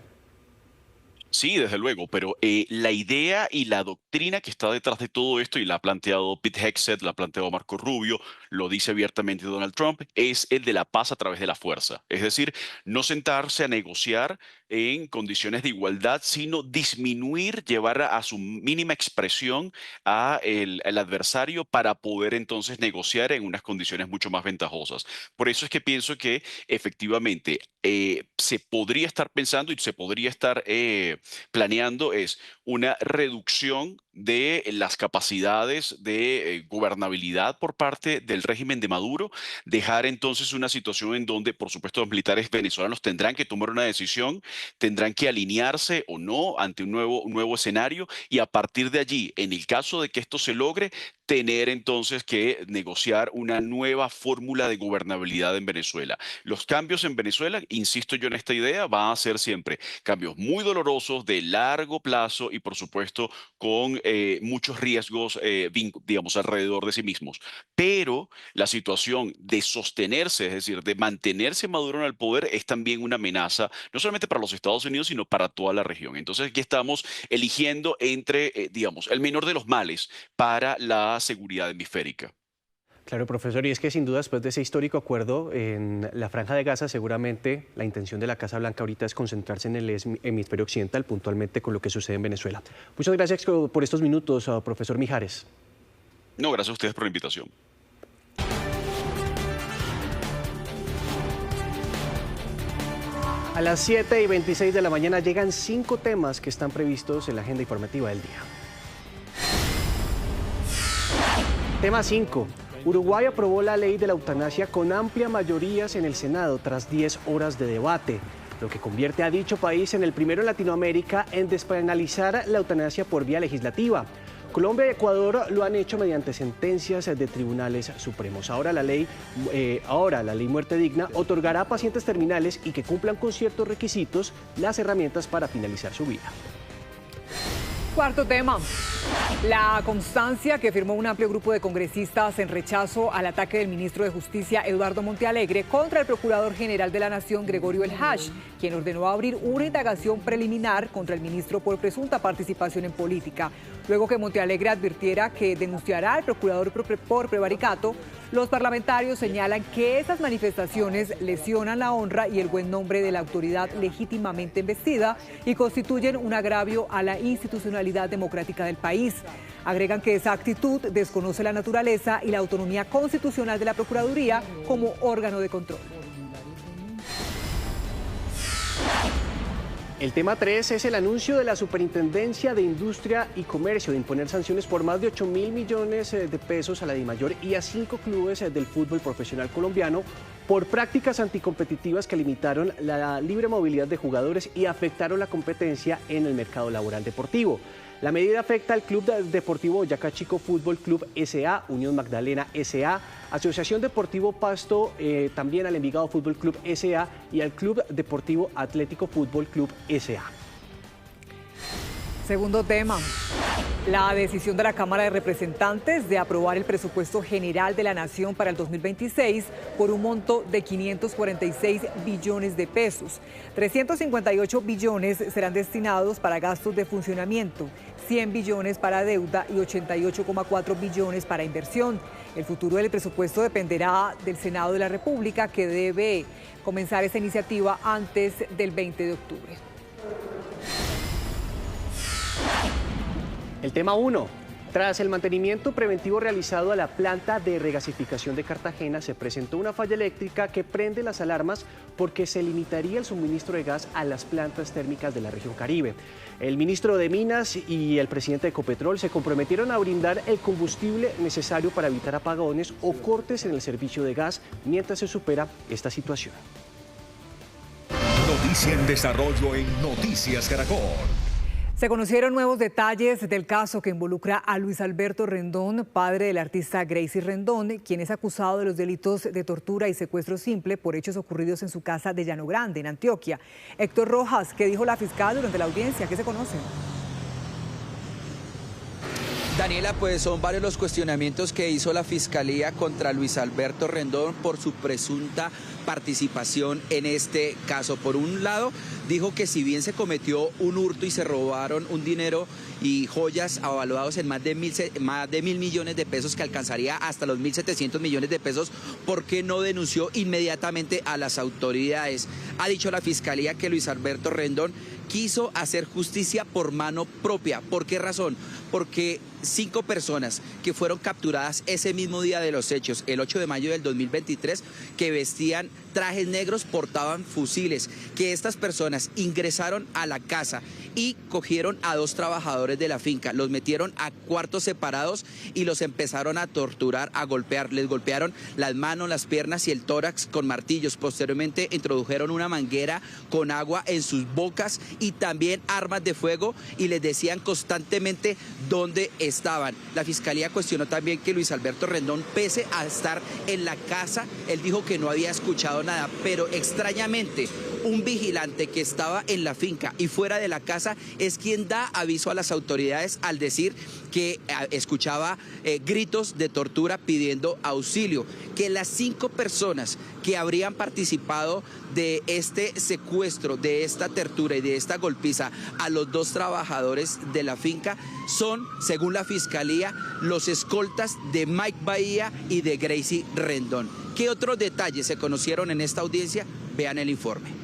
Sí, desde luego, pero la idea y la doctrina que está detrás de todo esto, y la ha planteado Pete Hegseth, la ha planteado Marco Rubio, lo dice abiertamente Donald Trump, es el de la paz a través de la fuerza. Es decir, no sentarse a negociar en condiciones de igualdad, sino disminuir, llevar a su mínima expresión al adversario para poder entonces negociar en unas condiciones mucho más ventajosas. Por eso es que pienso que efectivamente se podría estar pensando y se podría estar planeando es una reducción de las capacidades de gobernabilidad por parte del régimen de Maduro, dejar entonces una situación en donde, por supuesto, los militares venezolanos tendrán que tomar una decisión, tendrán que alinearse o no ante un nuevo escenario, y a partir de allí, en el caso de que esto se logre, tener entonces que negociar una nueva fórmula de gobernabilidad en Venezuela. Los cambios en Venezuela, insisto yo en esta idea, van a ser siempre cambios muy dolorosos, de largo plazo y por supuesto con muchos riesgos, digamos, alrededor de sí mismos. Pero la situación de sostenerse, es decir, de mantenerse Maduro en el poder, es también una amenaza, no solamente para los Estados Unidos, sino para toda la región. Entonces aquí estamos eligiendo entre, digamos, el menor de los males para la seguridad hemisférica. Claro, profesor, y es que sin duda después de ese histórico acuerdo en la Franja de Gaza, seguramente la intención de la Casa Blanca ahorita es concentrarse en el hemisferio occidental, puntualmente con lo que sucede en Venezuela. Muchas gracias por estos minutos, profesor Mijares. No, gracias a ustedes por la invitación. A las 7:26 de la mañana llegan 5 temas que están previstos en la agenda informativa del día. Tema 5. Uruguay aprobó la ley de la eutanasia con amplia mayorías en el Senado tras 10 horas de debate, lo que convierte a dicho país en el primero en Latinoamérica en despenalizar la eutanasia por vía legislativa. Colombia y Ecuador lo han hecho mediante sentencias de tribunales supremos. Ahora la ley Muerte Digna otorgará a pacientes terminales y que cumplan con ciertos requisitos las herramientas para finalizar su vida. Cuarto tema, la constancia que firmó un amplio grupo de congresistas en rechazo al ataque del ministro de Justicia, Eduardo Montealegre, contra el Procurador General de la Nación, Gregorio El Hach, quien ordenó abrir una indagación preliminar contra el ministro por presunta participación en política. Luego que Montealegre advirtiera que denunciará al procurador por prevaricato, los parlamentarios señalan que esas manifestaciones lesionan la honra y el buen nombre de la autoridad legítimamente investida y constituyen un agravio a la institucionalidad democrática del país. Agregan que esa actitud desconoce la naturaleza y la autonomía constitucional de la Procuraduría como órgano de control. El tema 3 es el anuncio de la Superintendencia de Industria y Comercio de imponer sanciones por más de 8.000 millones de pesos a la DIMAYOR y a 5 clubes del fútbol profesional colombiano por prácticas anticompetitivas que limitaron la libre movilidad de jugadores y afectaron la competencia en el mercado laboral deportivo. La medida afecta al Club Deportivo Boyacá Chico Fútbol Club S.A., Unión Magdalena S.A., Asociación Deportivo Pasto, también al Envigado Fútbol Club S.A. y al Club Deportivo Atlético Fútbol Club S.A. Segundo tema. La decisión de la Cámara de Representantes de aprobar el presupuesto general de la Nación para el 2026 por un monto de 546 billones de pesos. 358 billones serán destinados para gastos de funcionamiento, 100 billones para deuda y 88,4 billones para inversión. El futuro del presupuesto dependerá del Senado de la República, que debe comenzar esta iniciativa antes del 20 de octubre. El tema 1. Tras el mantenimiento preventivo realizado a la planta de regasificación de Cartagena, se presentó una falla eléctrica que prende las alarmas porque se limitaría el suministro de gas a las plantas térmicas de la región Caribe. El ministro de Minas y el presidente de Ecopetrol se comprometieron a brindar el combustible necesario para evitar apagones o cortes en el servicio de gas mientras se supera esta situación. Noticia en desarrollo en Noticias Caracol. Se conocieron nuevos detalles del caso que involucra a Luis Alberto Rendón, padre del artista Gracie Rendón, quien es acusado de los delitos de tortura y secuestro simple por hechos ocurridos en su casa de Llano Grande, en Antioquia. Héctor Rojas, ¿qué dijo la fiscal durante la audiencia? ¿Qué se conoce? Daniela, pues son varios los cuestionamientos que hizo la Fiscalía contra Luis Alberto Rendón por su presunta participación en este caso. Por un lado, dijo que si bien se cometió un hurto y se robaron un dinero y joyas avaluados en más de 1.000 millones de pesos, que alcanzaría hasta los 1.700 millones de pesos, ¿por qué no denunció inmediatamente a las autoridades? Ha dicho la Fiscalía que Luis Alberto Rendón quiso hacer justicia por mano propia. ¿Por qué razón? Porque 5 personas que fueron capturadas ese mismo día de los hechos, el 8 de mayo del 2023, que vestían trajes negros, portaban fusiles, que estas personas ingresaron a la casa y cogieron a 2 trabajadores de la finca, los metieron a cuartos separados y los empezaron a torturar, a golpear. Les golpearon las manos, las piernas y el tórax con martillos. Posteriormente introdujeron una manguera con agua en sus bocas y también armas de fuego, y les decían constantemente dónde estaban. La Fiscalía cuestionó también que Luis Alberto Rendón, pese a estar en la casa, él dijo que no había escuchado nada, pero extrañamente un vigilante que estaba en la finca y fuera de la casa es quien da aviso a las autoridades al decir que escuchaba gritos de tortura pidiendo auxilio, que las 5 personas que habrían participado de este secuestro, de esta tortura y de esta golpiza a los 2 trabajadores de la finca son, según la Fiscalía, los escoltas de Mike Bahía y de Gracie Rendón. ¿Qué otros detalles se conocieron en esta audiencia? Vean el informe.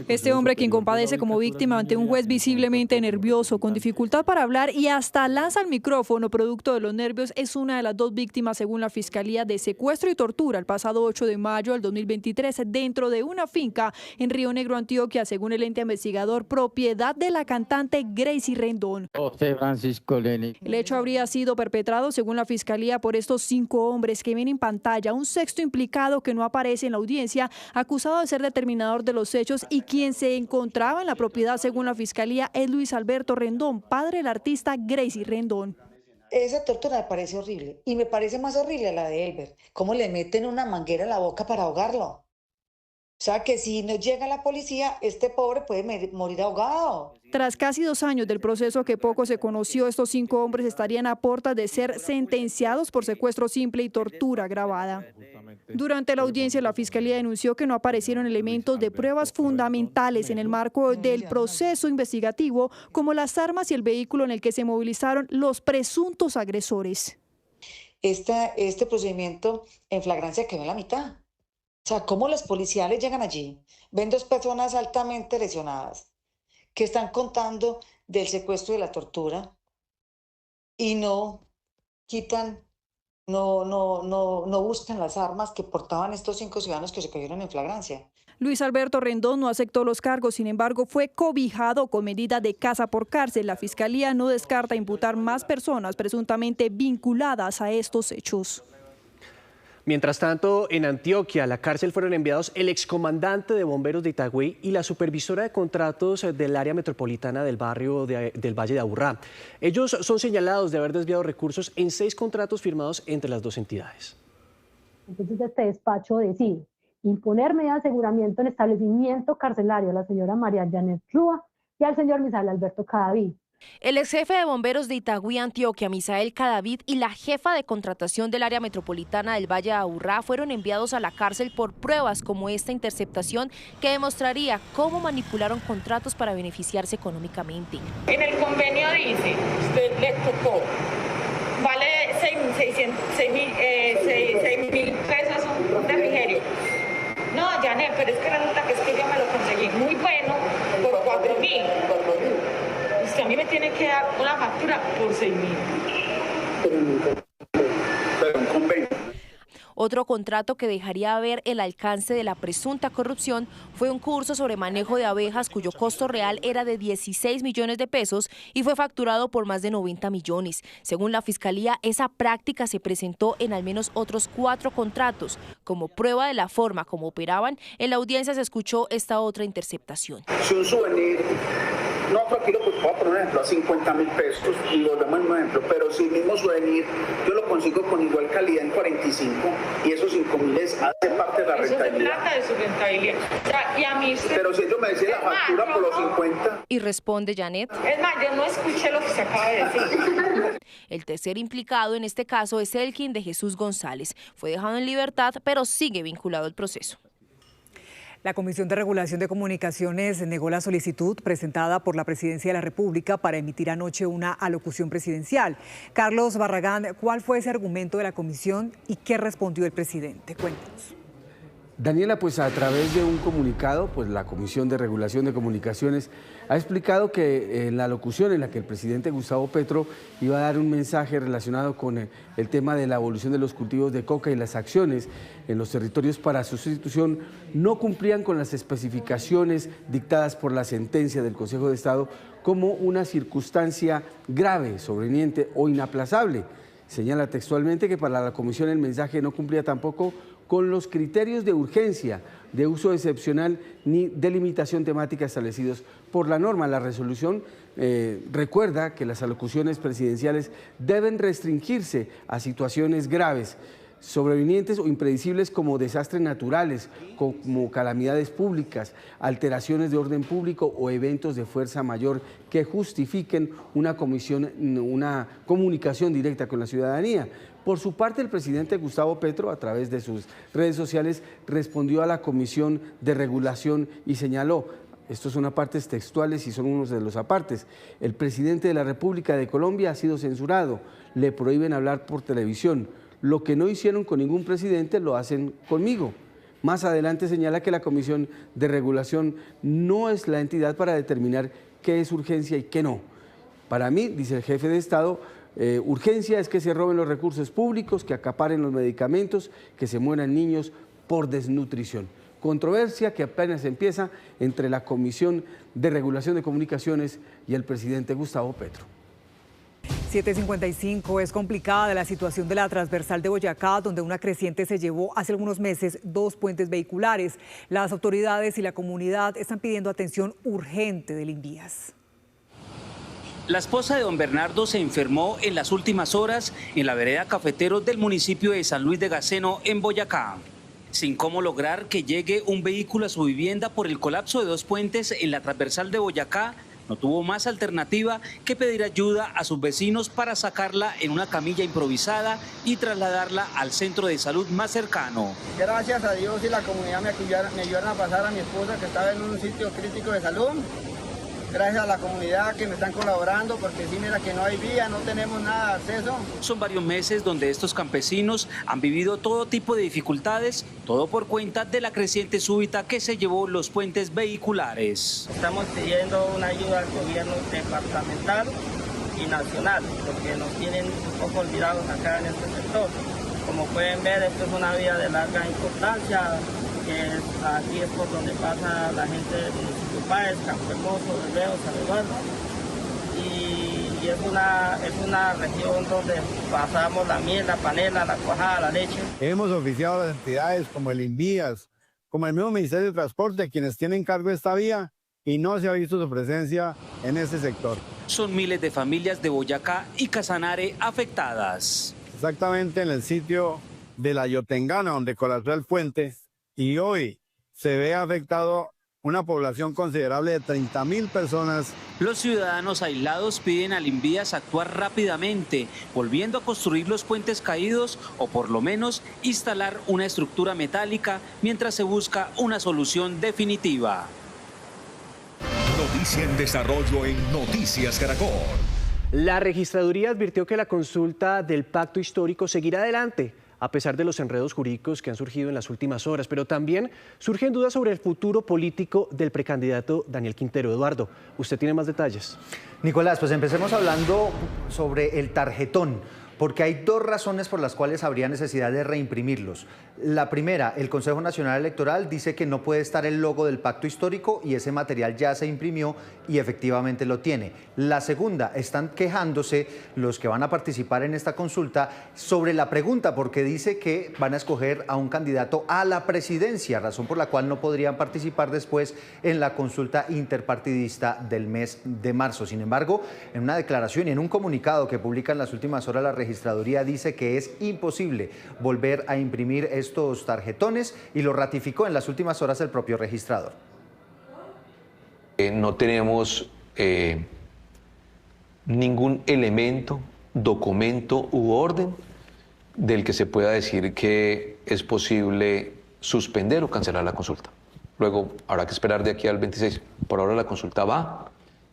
Este hombre, quien compadece como víctima ante un juez visiblemente nervioso, con dificultad para hablar y hasta lanza el micrófono producto de los nervios, es una de las 2 víctimas, según la Fiscalía, de secuestro y tortura el pasado 8 de mayo del 2023 dentro de una finca en Río Negro, Antioquia, según el ente investigador, propiedad de la cantante Gracie Rendón. El hecho habría sido perpetrado, según la Fiscalía, por estos 5 hombres que ven en pantalla. Un 6º implicado que no aparece en la audiencia, acusado de ser determinador de los hechos y quien se encontraba en la propiedad, según la Fiscalía, es Luis Alberto Rendón, padre del artista Gracie Rendón. Esa tortura me parece horrible, y me parece más horrible la de Elber. ¿Cómo le meten una manguera en la boca para ahogarlo? O sea, que si no llega la policía, este pobre puede morir ahogado. Tras casi 2 años del proceso que poco se conoció, estos 5 hombres estarían a puertas de ser sentenciados por secuestro simple y tortura agravada. Durante la audiencia, la Fiscalía denunció que no aparecieron elementos de pruebas fundamentales en el marco del proceso investigativo, como las armas y el vehículo en el que se movilizaron los presuntos agresores. Este procedimiento en flagrancia quedó en la mitad. O sea, ¿cómo los policiales llegan allí? Ven 2 personas altamente lesionadas que están contando del secuestro y de la tortura y no quitan, no buscan las armas que portaban estos 5 ciudadanos que se cogieron en flagrancia. Luis Alberto Rendón no aceptó los cargos, sin embargo, fue cobijado con medida de casa por cárcel. La Fiscalía no descarta imputar más personas presuntamente vinculadas a estos hechos. Mientras tanto, en Antioquia, a la cárcel fueron enviados el excomandante de bomberos de Itagüí y la supervisora de contratos del área metropolitana del barrio del Valle de Aburrá. Ellos son señalados de haber desviado recursos en 6 contratos firmados entre las 2 entidades. Entonces, este despacho decide imponer medidas de aseguramiento en establecimiento carcelario a la señora María Janet Rúa y al señor Misael Alberto Cadavid. El ex jefe de bomberos de Itagüí, Antioquia, Misael Cadavid, y la jefa de contratación del área metropolitana del Valle de Aburrá fueron enviados a la cárcel por pruebas como esta interceptación que demostraría cómo manipularon contratos para beneficiarse económicamente. En el convenio dice, usted le tocó, vale 6.000 pesos un refrigerio. No, Janet, pero es que resulta que yo me lo conseguí muy bueno por 4.000. A mí me tiene que dar una factura por 6.000. Otro contrato que dejaría ver el alcance de la presunta corrupción fue un curso sobre manejo de abejas cuyo costo real era de 16 millones de pesos y fue facturado por más de 90 millones. Según la Fiscalía, esa práctica se presentó en al menos otros 4 contratos. Como prueba de la forma como operaban, en la audiencia se escuchó esta otra interceptación. Si un souvenir, no otro kilo, pues voy a poner un ejemplo, a 50.000 pesos y lo damos en un ejemplo, pero si el mismo souvenir yo lo consigo con igual calidad en 45 y esos 5.000 hace parte de la rentabilidad. Eso es plata de su rentabilidad. O sea, y a mí pero si ellos me decían la factura por los 50. Y responde Janet. Es más, yo no escuché lo que se acaba de decir. El tercer implicado en este caso es Elkin de Jesús González. Fue dejado en libertad, pero sigue vinculado al proceso. La Comisión de Regulación de Comunicaciones negó la solicitud presentada por la Presidencia de la República para emitir anoche una alocución presidencial. Carlos Barragán, ¿cuál fue ese argumento de la comisión y qué respondió el presidente? Cuéntanos. Daniela, pues a través de un comunicado, pues la Comisión de Regulación de Comunicaciones ha explicado que en la locución en la que el presidente Gustavo Petro iba a dar un mensaje relacionado con el tema de la evolución de los cultivos de coca y las acciones en los territorios para su sustitución no cumplían con las especificaciones dictadas por la sentencia del Consejo de Estado como una circunstancia grave, sobreveniente o inaplazable. Señala textualmente que para la comisión el mensaje no cumplía tampoco con los criterios de urgencia, de uso excepcional ni delimitación temática establecidos por la norma. La resolución recuerda que las alocuciones presidenciales deben restringirse a situaciones graves, sobrevinientes o impredecibles como desastres naturales, como calamidades públicas, alteraciones de orden público o eventos de fuerza mayor que justifiquen una comunicación directa con la ciudadanía. Por su parte, el presidente Gustavo Petro, a través de sus redes sociales, respondió a la Comisión de Regulación y señaló, estos son apartes textuales y son unos de los apartes, el presidente de la República de Colombia ha sido censurado, le prohíben hablar por televisión, lo que no hicieron con ningún presidente lo hacen conmigo. Más adelante señala que la Comisión de Regulación no es la entidad para determinar qué es urgencia y qué no. Para mí, dice el jefe de Estado, urgencia es que se roben los recursos públicos, que acaparen los medicamentos, que se mueran niños por desnutrición. Controversia que apenas empieza entre la Comisión de Regulación de Comunicaciones y el presidente Gustavo Petro. 7:55, es complicada la situación de la transversal de Boyacá, donde una creciente se llevó hace algunos meses 2 puentes vehiculares. Las autoridades y la comunidad están pidiendo atención urgente del INVÍAS. La esposa de don Bernardo se enfermó en las últimas horas en la vereda Cafeteros del municipio de San Luis de Gaceno, en Boyacá. Sin cómo lograr que llegue un vehículo a su vivienda por el colapso de 2 puentes en la transversal de Boyacá, no tuvo más alternativa que pedir ayuda a sus vecinos para sacarla en una camilla improvisada y trasladarla al centro de salud más cercano. Gracias a Dios y la comunidad me ayudaron a pasar a mi esposa que estaba en un sitio crítico de salud. Gracias a la comunidad que me están colaborando, porque sí, mira que no hay vía, no tenemos nada de acceso. Son varios meses donde estos campesinos han vivido todo tipo de dificultades, todo por cuenta de la creciente súbita que se llevó los puentes vehiculares. Estamos pidiendo una ayuda al gobierno departamental y nacional, porque nos tienen un poco olvidados acá en este sector. Como pueden ver, esto es una vía de larga importancia, que aquí es por donde pasa la gente del municipio Páez, Campo Hermoso, Bermeo, San Eduardo, y es una región donde pasamos la miel, la panela, la cuajada, la leche. Hemos oficiado a las entidades como el INVÍAS, como el mismo Ministerio de Transporte, quienes tienen cargo de esta vía, y no se ha visto su presencia en este sector. Son miles de familias de Boyacá y Casanare afectadas. Exactamente en el sitio de la Yotengana, donde colapsó el puente, y hoy se ve afectado una población considerable de 30.000 personas. Los ciudadanos aislados piden al Invías actuar rápidamente, volviendo a construir los puentes caídos o por lo menos instalar una estructura metálica mientras se busca una solución definitiva. Noticia en desarrollo en Noticias Caracol. La registraduría advirtió que la consulta del pacto histórico seguirá adelante, a pesar de los enredos jurídicos que han surgido en las últimas horas, pero también surgen dudas sobre el futuro político del precandidato Daniel Quintero. Eduardo, usted tiene más detalles. Nicolás, pues empecemos hablando sobre el tarjetón, porque hay dos razones por las cuales habría necesidad de reimprimirlos. La primera, el Consejo Nacional Electoral dice que no puede estar el logo del pacto histórico y ese material ya se imprimió y efectivamente lo tiene. La segunda, están quejándose los que van a participar en esta consulta sobre la pregunta, porque dice que van a escoger a un candidato a la presidencia, razón por la cual no podrían participar después en la consulta interpartidista del mes de marzo. Sin embargo, en una declaración y en un comunicado que publica en las últimas horas la registraduría dice que es imposible volver a imprimir estos tarjetones y lo ratificó en las últimas horas el propio registrador. No tenemos ningún elemento, documento u orden del que se pueda decir que es posible suspender o cancelar la consulta. Luego habrá que esperar de aquí al 26. Por ahora la consulta va,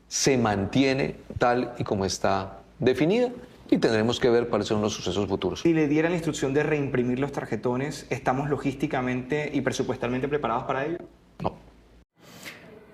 se mantiene tal y como está definida y tendremos que ver cuáles son los sucesos futuros. Si le diera la instrucción de reimprimir los tarjetones, ¿estamos logísticamente y presupuestalmente preparados para ello? No.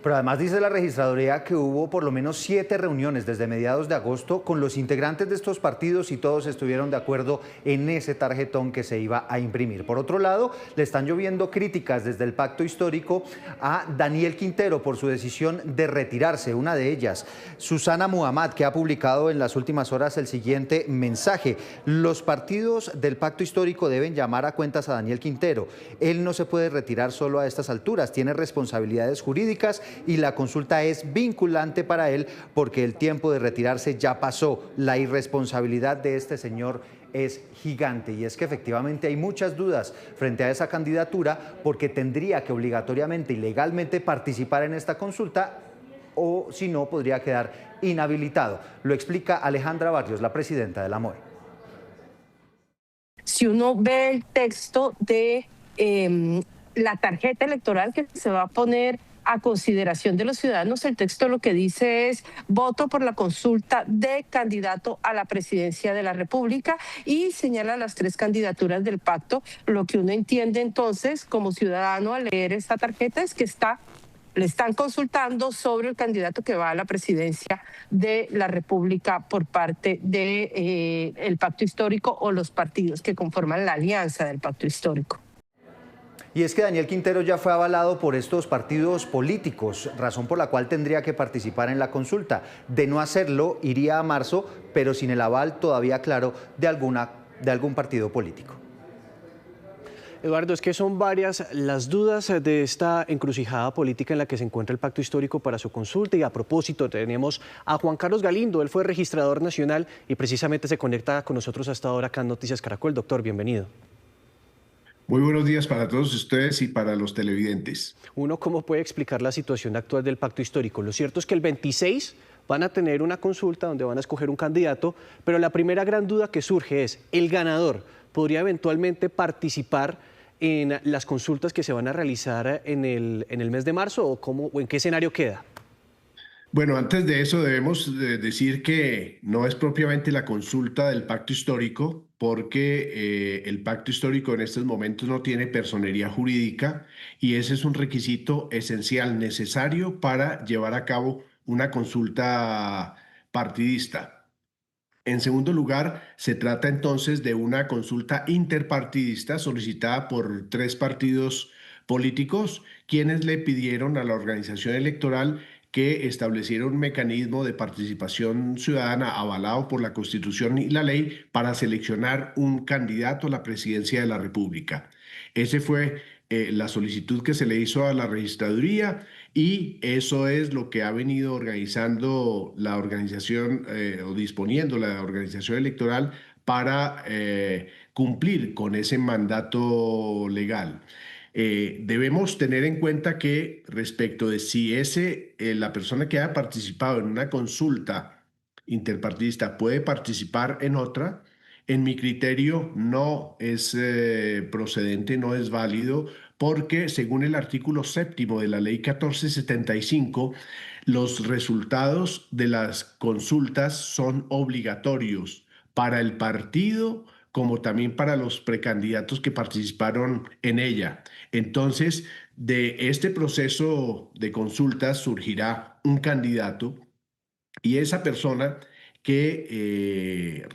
Pero además dice la registraduría que hubo por lo menos 7 reuniones desde mediados de agosto con los integrantes de estos partidos y todos estuvieron de acuerdo en ese tarjetón que se iba a imprimir. Por otro lado, le están lloviendo críticas desde el pacto histórico a Daniel Quintero por su decisión de retirarse. Una de ellas, Susana Muhammad, que ha publicado en las últimas horas el siguiente mensaje: los partidos del pacto histórico deben llamar a cuentas a Daniel Quintero. Él no se puede retirar solo a estas alturas, tiene responsabilidades jurídicas y la consulta es vinculante para él porque el tiempo de retirarse ya pasó. La irresponsabilidad de este señor es gigante y es que efectivamente hay muchas dudas frente a esa candidatura porque tendría que obligatoriamente y legalmente participar en esta consulta o si no podría quedar inhabilitado. Lo explica Alejandra Barrios, la presidenta de la MOE. Si uno ve el texto de la tarjeta electoral que se va a poner a consideración de los ciudadanos, el texto lo que dice es voto por la consulta de candidato a la presidencia de la República y señala las 3 candidaturas del pacto. Lo que uno entiende entonces como ciudadano al leer esta tarjeta es que le están consultando sobre el candidato que va a la presidencia de la República por parte de el pacto histórico o los partidos que conforman la alianza del pacto histórico. Y es que Daniel Quintero ya fue avalado por estos partidos políticos, razón por la cual tendría que participar en la consulta. De no hacerlo, iría a marzo, pero sin el aval todavía claro de algún partido político. Eduardo, es que son varias las dudas de esta encrucijada política en la que se encuentra el pacto histórico para su consulta. Y a propósito, tenemos a Juan Carlos Galindo, él fue registrador nacional y precisamente se conecta con nosotros hasta ahora acá en Noticias Caracol. Doctor, bienvenido. Muy buenos días para todos ustedes y para los televidentes. Uno, ¿cómo puede explicar la situación actual del pacto histórico? Lo cierto es que el 26 van a tener una consulta donde van a escoger un candidato, pero la primera gran duda que surge es, ¿el ganador podría eventualmente participar en las consultas que se van a realizar en el mes de marzo o en qué escenario queda? Bueno, antes de eso debemos decir que no es propiamente la consulta del pacto histórico, porque el pacto histórico en estos momentos no tiene personería jurídica y ese es un requisito esencial, necesario para llevar a cabo una consulta partidista. En segundo lugar, se trata entonces de una consulta interpartidista solicitada por 3 partidos políticos, quienes le pidieron a la organización electoral que estableciera un mecanismo de participación ciudadana avalado por la Constitución y la ley para seleccionar un candidato a la presidencia de la República. Esa fue la solicitud que se le hizo a la registraduría y eso es lo que ha venido organizando la organización o disponiendo la organización electoral para cumplir con ese mandato legal. Debemos tener en cuenta que respecto de si la persona que haya participado en una consulta interpartidista puede participar en otra, en mi criterio no es procedente, no es válido, porque según el artículo 7º de la ley 1475, los resultados de las consultas son obligatorios para el partido como también para los precandidatos que participaron en ella. Entonces, de este proceso de consultas surgirá un candidato y esa persona que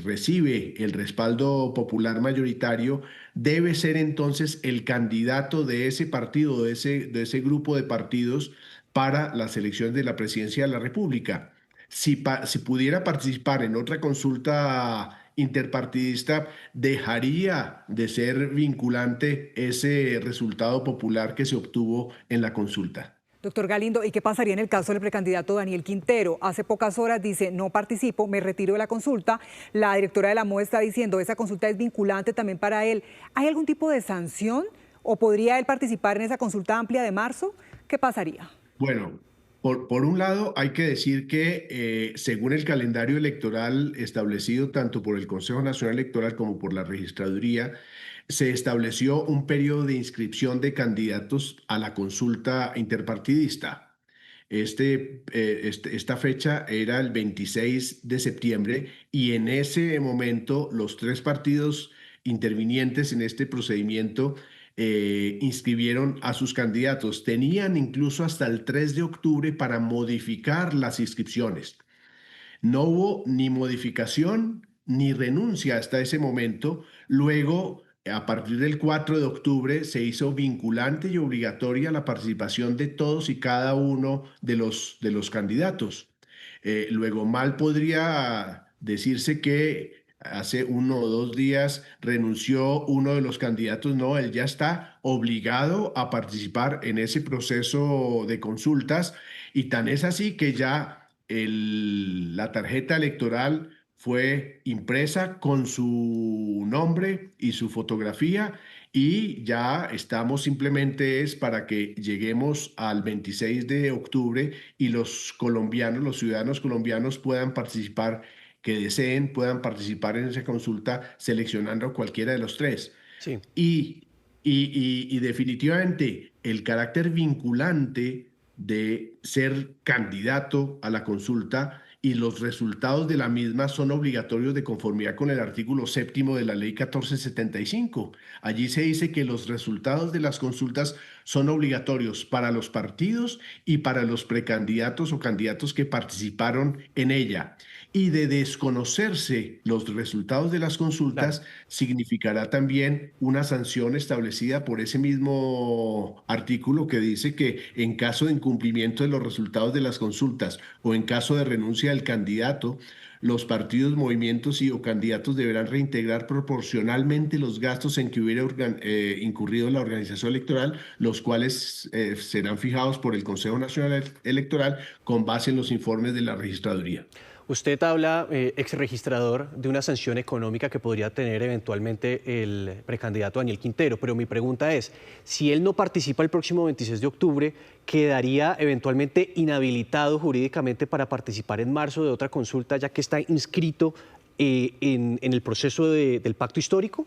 recibe el respaldo popular mayoritario debe ser entonces el candidato de ese partido, de ese grupo de partidos para las elecciones de la presidencia de la República. Si pudiera participar en otra consulta interpartidista, dejaría de ser vinculante ese resultado popular que se obtuvo en la consulta. Doctor Galindo, ¿y qué pasaría en el caso del precandidato Daniel Quintero? Hace pocas horas dice, no participo, me retiro de la consulta. La directora de la MOE está diciendo, esa consulta es vinculante también para él. ¿Hay algún tipo de sanción o podría él participar en esa consulta amplia de marzo? ¿Qué pasaría? Bueno, por un lado hay que decir que según el calendario electoral establecido tanto por el Consejo Nacional Electoral como por la Registraduría, se estableció un periodo de inscripción de candidatos a la consulta interpartidista. Esta fecha era el 26 de septiembre y en ese momento los 3 partidos intervinientes en este procedimiento inscribieron a sus candidatos. Tenían incluso hasta el 3 de octubre para modificar las inscripciones. No hubo ni modificación ni renuncia hasta ese momento. Luego, a partir del 4 de octubre se hizo vinculante y obligatoria la participación de todos y cada uno de los candidatos. Luego, mal podría decirse que hace 1 o 2 días renunció uno de los candidatos. No, él ya está obligado a participar en ese proceso de consultas y tan es así que ya la tarjeta electoral fue impresa con su nombre y su fotografía y ya estamos simplemente es para que lleguemos al 26 de octubre y los colombianos, los ciudadanos colombianos puedan participar, que deseen, puedan participar en esa consulta seleccionando cualquiera de los 3. Sí. Y definitivamente el carácter vinculante de ser candidato a la consulta y los resultados de la misma son obligatorios de conformidad con el artículo 7º de la ley 1475. Allí se dice que los resultados de las consultas son obligatorios para los partidos y para los precandidatos o candidatos que participaron en ella. Y de desconocerse los resultados de las consultas, significará también una sanción establecida por ese mismo artículo que dice que en caso de incumplimiento de los resultados de las consultas o en caso de renuncia del candidato, los partidos, movimientos o candidatos deberán reintegrar proporcionalmente los gastos en que hubiera incurrido la organización electoral, los cuales serán fijados por el Consejo Nacional Electoral con base en los informes de la Registraduría. Usted habla, ex registrador, de una sanción económica que podría tener eventualmente el precandidato Daniel Quintero, pero mi pregunta es, si él no participa el próximo 26 de octubre, ¿quedaría eventualmente inhabilitado jurídicamente para participar en marzo de otra consulta, ya que está inscrito en el proceso del pacto histórico?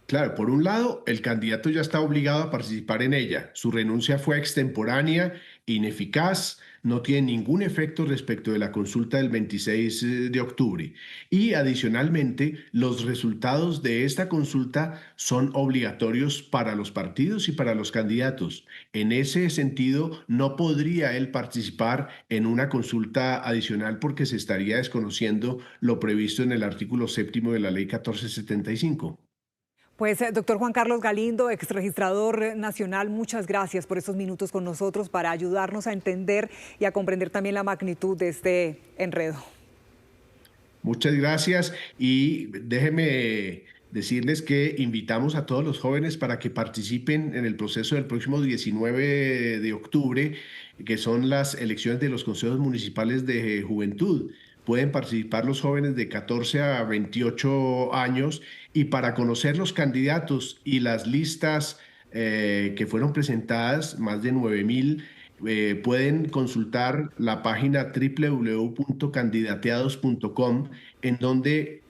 Claro, por un lado, el candidato ya está obligado a participar en ella. Su renuncia fue extemporánea, ineficaz, no tiene ningún efecto respecto de la consulta del 26 de octubre. Y adicionalmente, los resultados de esta consulta son obligatorios para los partidos y para los candidatos. En ese sentido, no podría él participar en una consulta adicional porque se estaría desconociendo lo previsto en el artículo 7º de la ley 1475. Pues, doctor Juan Carlos Galindo, exregistrador nacional, muchas gracias por estos minutos con nosotros para ayudarnos a entender y a comprender también la magnitud de este enredo. Muchas gracias y déjenme decirles que invitamos a todos los jóvenes para que participen en el proceso del próximo 19 de octubre, que son las elecciones de los consejos municipales de juventud. Pueden participar los jóvenes de 14 a 28 años y para conocer los candidatos y las listas que fueron presentadas, más de 9.000. Pueden consultar la página www.candidateados.com, en donde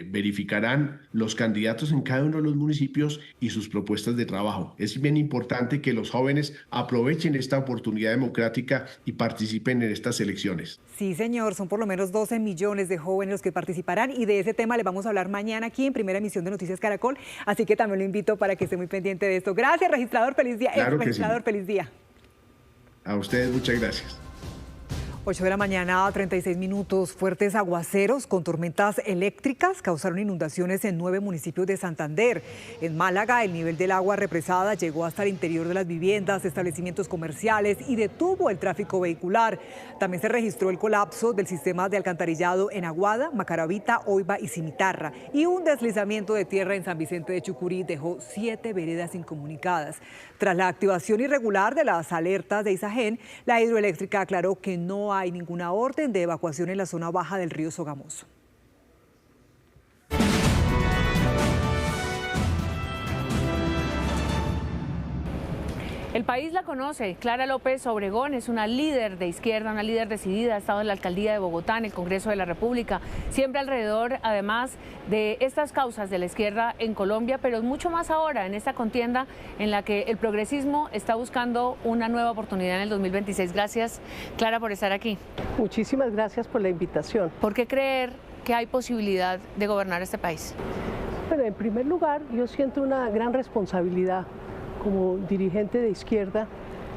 verificarán los candidatos en cada uno de los municipios y sus propuestas de trabajo. Es bien importante que los jóvenes aprovechen esta oportunidad democrática y participen en estas elecciones. Sí, señor, son por lo menos 12 millones de jóvenes los que participarán, y de ese tema les vamos a hablar mañana aquí en primera emisión de Noticias Caracol, así que también lo invito para que esté muy pendiente de esto. Gracias, registrador, feliz día. Claro que registrador, sí. Feliz día. A ustedes muchas gracias. 8 de la mañana, 36 minutos. Fuertes aguaceros con tormentas eléctricas causaron inundaciones en 9 municipios de Santander. En Málaga, el nivel del agua represada llegó hasta el interior de las viviendas, establecimientos comerciales y detuvo el tráfico vehicular. También se registró el colapso del sistema de alcantarillado en Aguada, Macaravita, Oiba y Cimitarra. Y un deslizamiento de tierra en San Vicente de Chucurí dejó 7 veredas incomunicadas. Tras la activación irregular de las alertas de Isagen, la hidroeléctrica aclaró que no hay ninguna orden de evacuación en la zona baja del río Sogamoso. El país la conoce. Clara López Obregón es una líder de izquierda, una líder decidida, ha estado en la alcaldía de Bogotá, en el Congreso de la República, siempre alrededor, además, de estas causas de la izquierda en Colombia, pero mucho más ahora, en esta contienda en la que el progresismo está buscando una nueva oportunidad en el 2026. Gracias, Clara, por estar aquí. Muchísimas gracias por la invitación. ¿Por qué creer que hay posibilidad de gobernar este país? Bueno, en primer lugar, yo siento una gran responsabilidad como dirigente de izquierda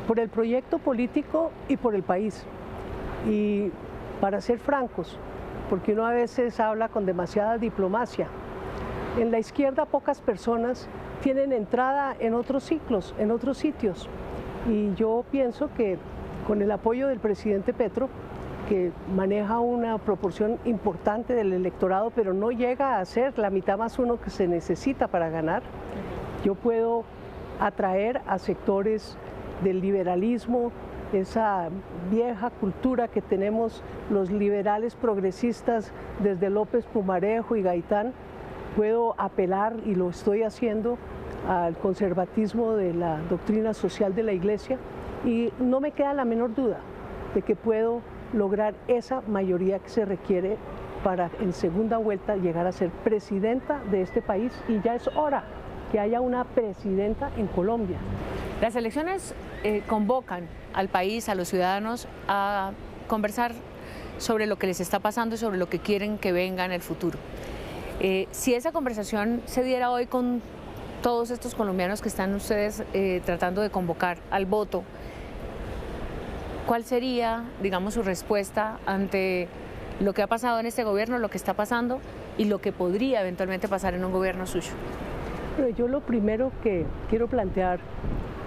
por el proyecto político y por el país. Y para ser francos, porque uno a veces habla con demasiada diplomacia, en la izquierda pocas personas tienen entrada en otros ciclos, en otros sitios. Y yo pienso que con el apoyo del presidente Petro, que maneja una proporción importante del electorado, pero no llega a ser la mitad más uno que se necesita para ganar, yo puedo atraer a sectores del liberalismo, esa vieja cultura que tenemos los liberales progresistas desde López Pumarejo y Gaitán. Puedo apelar, y lo estoy haciendo, al conservatismo de la doctrina social de la Iglesia, y no me queda la menor duda de que puedo lograr esa mayoría que se requiere para en segunda vuelta llegar a ser presidenta de este país, y ya es hora que haya una presidenta en Colombia. Las elecciones convocan al país, a los ciudadanos, a conversar sobre lo que les está pasando y sobre lo que quieren que venga en el futuro. Si esa conversación se diera hoy con todos estos colombianos que están ustedes tratando de convocar al voto, ¿cuál sería, digamos, su respuesta ante lo que ha pasado en este gobierno, lo que está pasando y lo que podría eventualmente pasar en un gobierno suyo? Pero yo lo primero que quiero plantear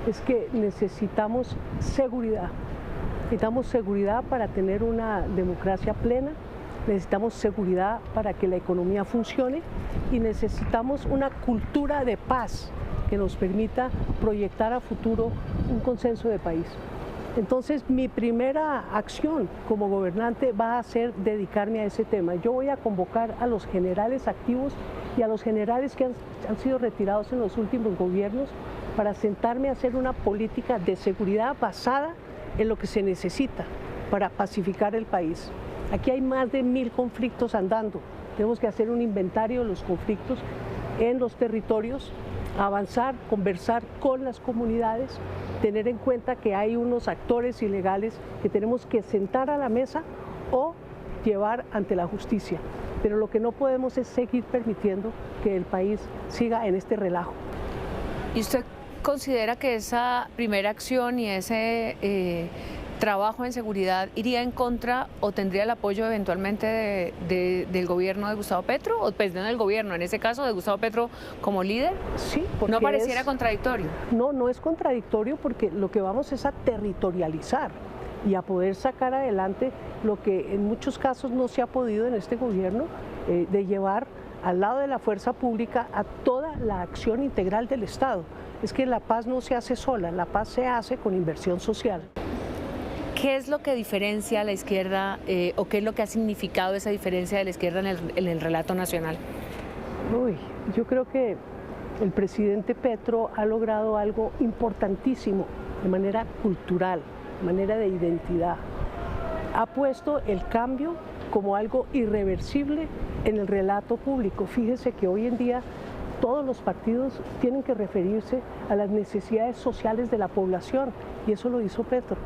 es que necesitamos seguridad. Necesitamos seguridad para tener una democracia plena, necesitamos seguridad para que la economía funcione y necesitamos una cultura de paz que nos permita proyectar a futuro un consenso de país. Entonces, mi primera acción como gobernante va a ser dedicarme a ese tema. Yo voy a convocar a los generales activos y a los generales que han sido retirados en los últimos gobiernos para sentarme a hacer una política de seguridad basada en lo que se necesita para pacificar el país. Aquí hay más de 1000 conflictos andando. Tenemos que hacer un inventario de los conflictos en los territorios, avanzar, conversar con las comunidades, tener en cuenta que hay unos actores ilegales que tenemos que sentar a la mesa o llevar ante la justicia. Pero lo que no podemos es seguir permitiendo que el país siga en este relajo. ¿Y usted considera que esa primera acción y ese trabajo en seguridad iría en contra o tendría el apoyo eventualmente del gobierno de Gustavo Petro? O pues no del gobierno, en ese caso de Gustavo Petro como líder. Sí, porque ¿no pareciera contradictorio? No, no es contradictorio, porque lo que vamos es a territorializar y a poder sacar adelante lo que en muchos casos no se ha podido en este gobierno, de llevar al lado de la fuerza pública a toda la acción integral del Estado. Es que la paz no se hace sola, la paz se hace con inversión social. ¿Qué es lo que diferencia a la izquierda o qué es lo que ha significado esa diferencia de la izquierda en el relato nacional? Uy, yo creo que el presidente Petro ha logrado algo importantísimo de manera cultural, de manera de identidad. Ha puesto el cambio como algo irreversible en el relato público. Fíjese que hoy en día todos los partidos tienen que referirse a las necesidades sociales de la población, y eso lo hizo Petro.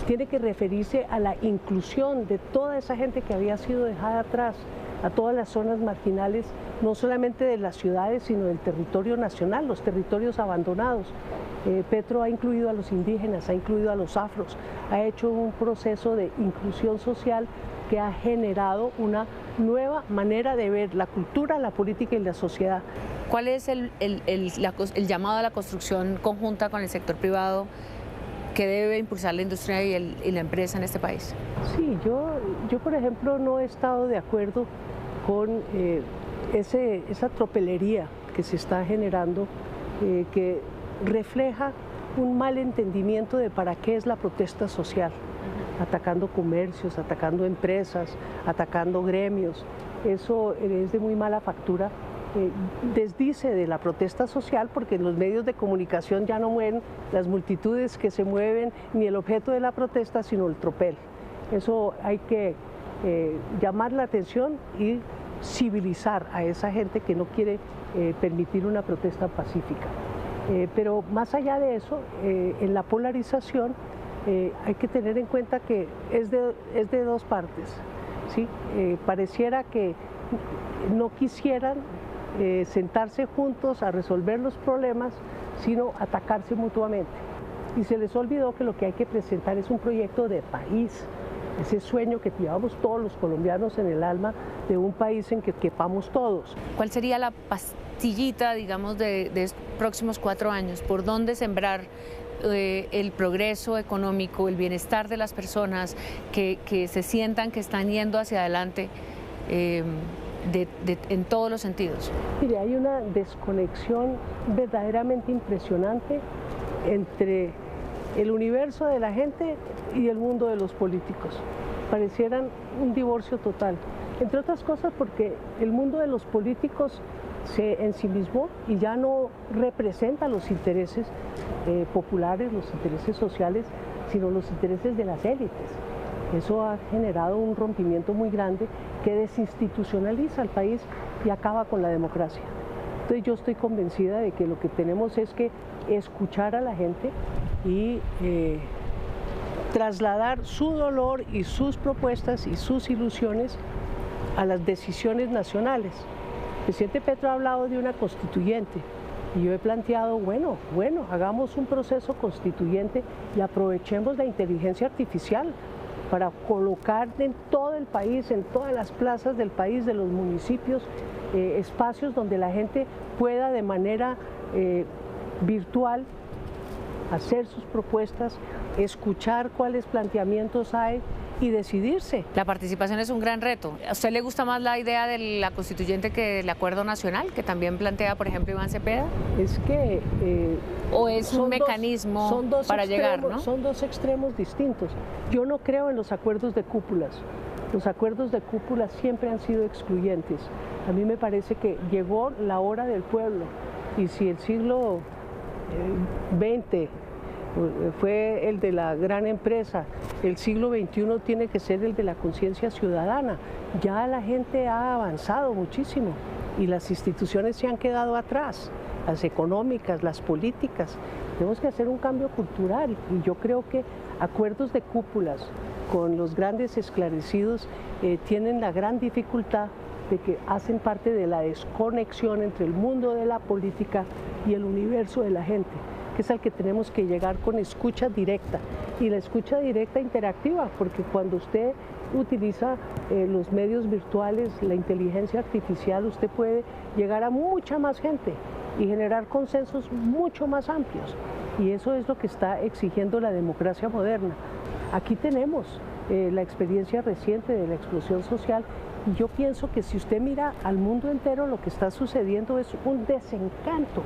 Tiene que referirse a la inclusión de toda esa gente que había sido dejada atrás, a todas las zonas marginales, no solamente de las ciudades, sino del territorio nacional, los territorios abandonados. Petro ha incluido a los indígenas, ha incluido a los afros, ha hecho un proceso de inclusión social que ha generado una nueva manera de ver la cultura, la política y la sociedad. ¿Cuál es el llamado a la construcción conjunta con el sector privado que debe impulsar la industria y la empresa en este país? Sí, yo por ejemplo no he estado de acuerdo con esa tropelería que se está generando, que refleja un mal entendimiento de para qué es la protesta social, atacando comercios, atacando empresas, atacando gremios. Eso es de muy mala factura. Desdice de la protesta social, porque en los medios de comunicación ya no mueven las multitudes que se mueven ni el objeto de la protesta, sino el tropel. Eso hay que llamar la atención y civilizar a esa gente que no quiere permitir una protesta pacífica. Pero más allá de eso, en la polarización hay que tener en cuenta que es de dos partes, ¿sí? Pareciera que no quisieran sentarse juntos a resolver los problemas, sino atacarse mutuamente. Y se les olvidó que lo que hay que presentar es un proyecto de país, ese sueño que llevamos todos los colombianos en el alma de un país en que quepamos todos. ¿Cuál sería la pastillita, digamos, de estos próximos 4 años? ¿Por dónde sembrar el progreso económico, el bienestar de las personas, que se sientan que están yendo hacia adelante en todos los sentidos? Mire, hay una desconexión verdaderamente impresionante entre el universo de la gente y el mundo de los políticos. Parecieran un divorcio total, entre otras cosas porque el mundo de los políticos se ensimismó y ya no representa los intereses populares, los intereses sociales, sino los intereses de las élites. Eso ha generado un rompimiento muy grande que desinstitucionaliza al país y acaba con la democracia. Entonces yo estoy convencida de que lo que tenemos es que escuchar a la gente y trasladar su dolor y sus propuestas y sus ilusiones a las decisiones nacionales. El presidente Petro ha hablado de una constituyente y yo he planteado, bueno, hagamos un proceso constituyente y aprovechemos la inteligencia artificial para colocar en todo el país, en todas las plazas del país, de los municipios, espacios donde la gente pueda de manera virtual hacer sus propuestas, escuchar cuáles planteamientos hay y decidirse. La participación es un gran reto. ¿A usted le gusta más la idea de la constituyente que del acuerdo nacional, que también plantea, por ejemplo, Iván Cepeda? Es que... ¿O es un mecanismo para llegar, no? Son dos extremos distintos. Yo no creo en los acuerdos de cúpulas. Los acuerdos de cúpula siempre han sido excluyentes. A mí me parece que llegó la hora del pueblo y si el siglo XX fue el de la gran empresa, el siglo XXI tiene que ser el de la conciencia ciudadana. Ya la gente ha avanzado muchísimo y las instituciones se han quedado atrás, las económicas, las políticas. Tenemos que hacer un cambio cultural y yo creo que acuerdos de cúpulas con los grandes esclarecidos tienen la gran dificultad de que hacen parte de la desconexión entre el mundo de la política y el universo de la gente, que es al que tenemos que llegar con escucha directa, y la escucha directa interactiva, porque cuando usted utiliza los medios virtuales, la inteligencia artificial, usted puede llegar a mucha más gente y generar consensos mucho más amplios, y eso es lo que está exigiendo la democracia moderna. Aquí tenemos la experiencia reciente de la explosión social, y yo pienso que si usted mira al mundo entero, lo que está sucediendo es un desencanto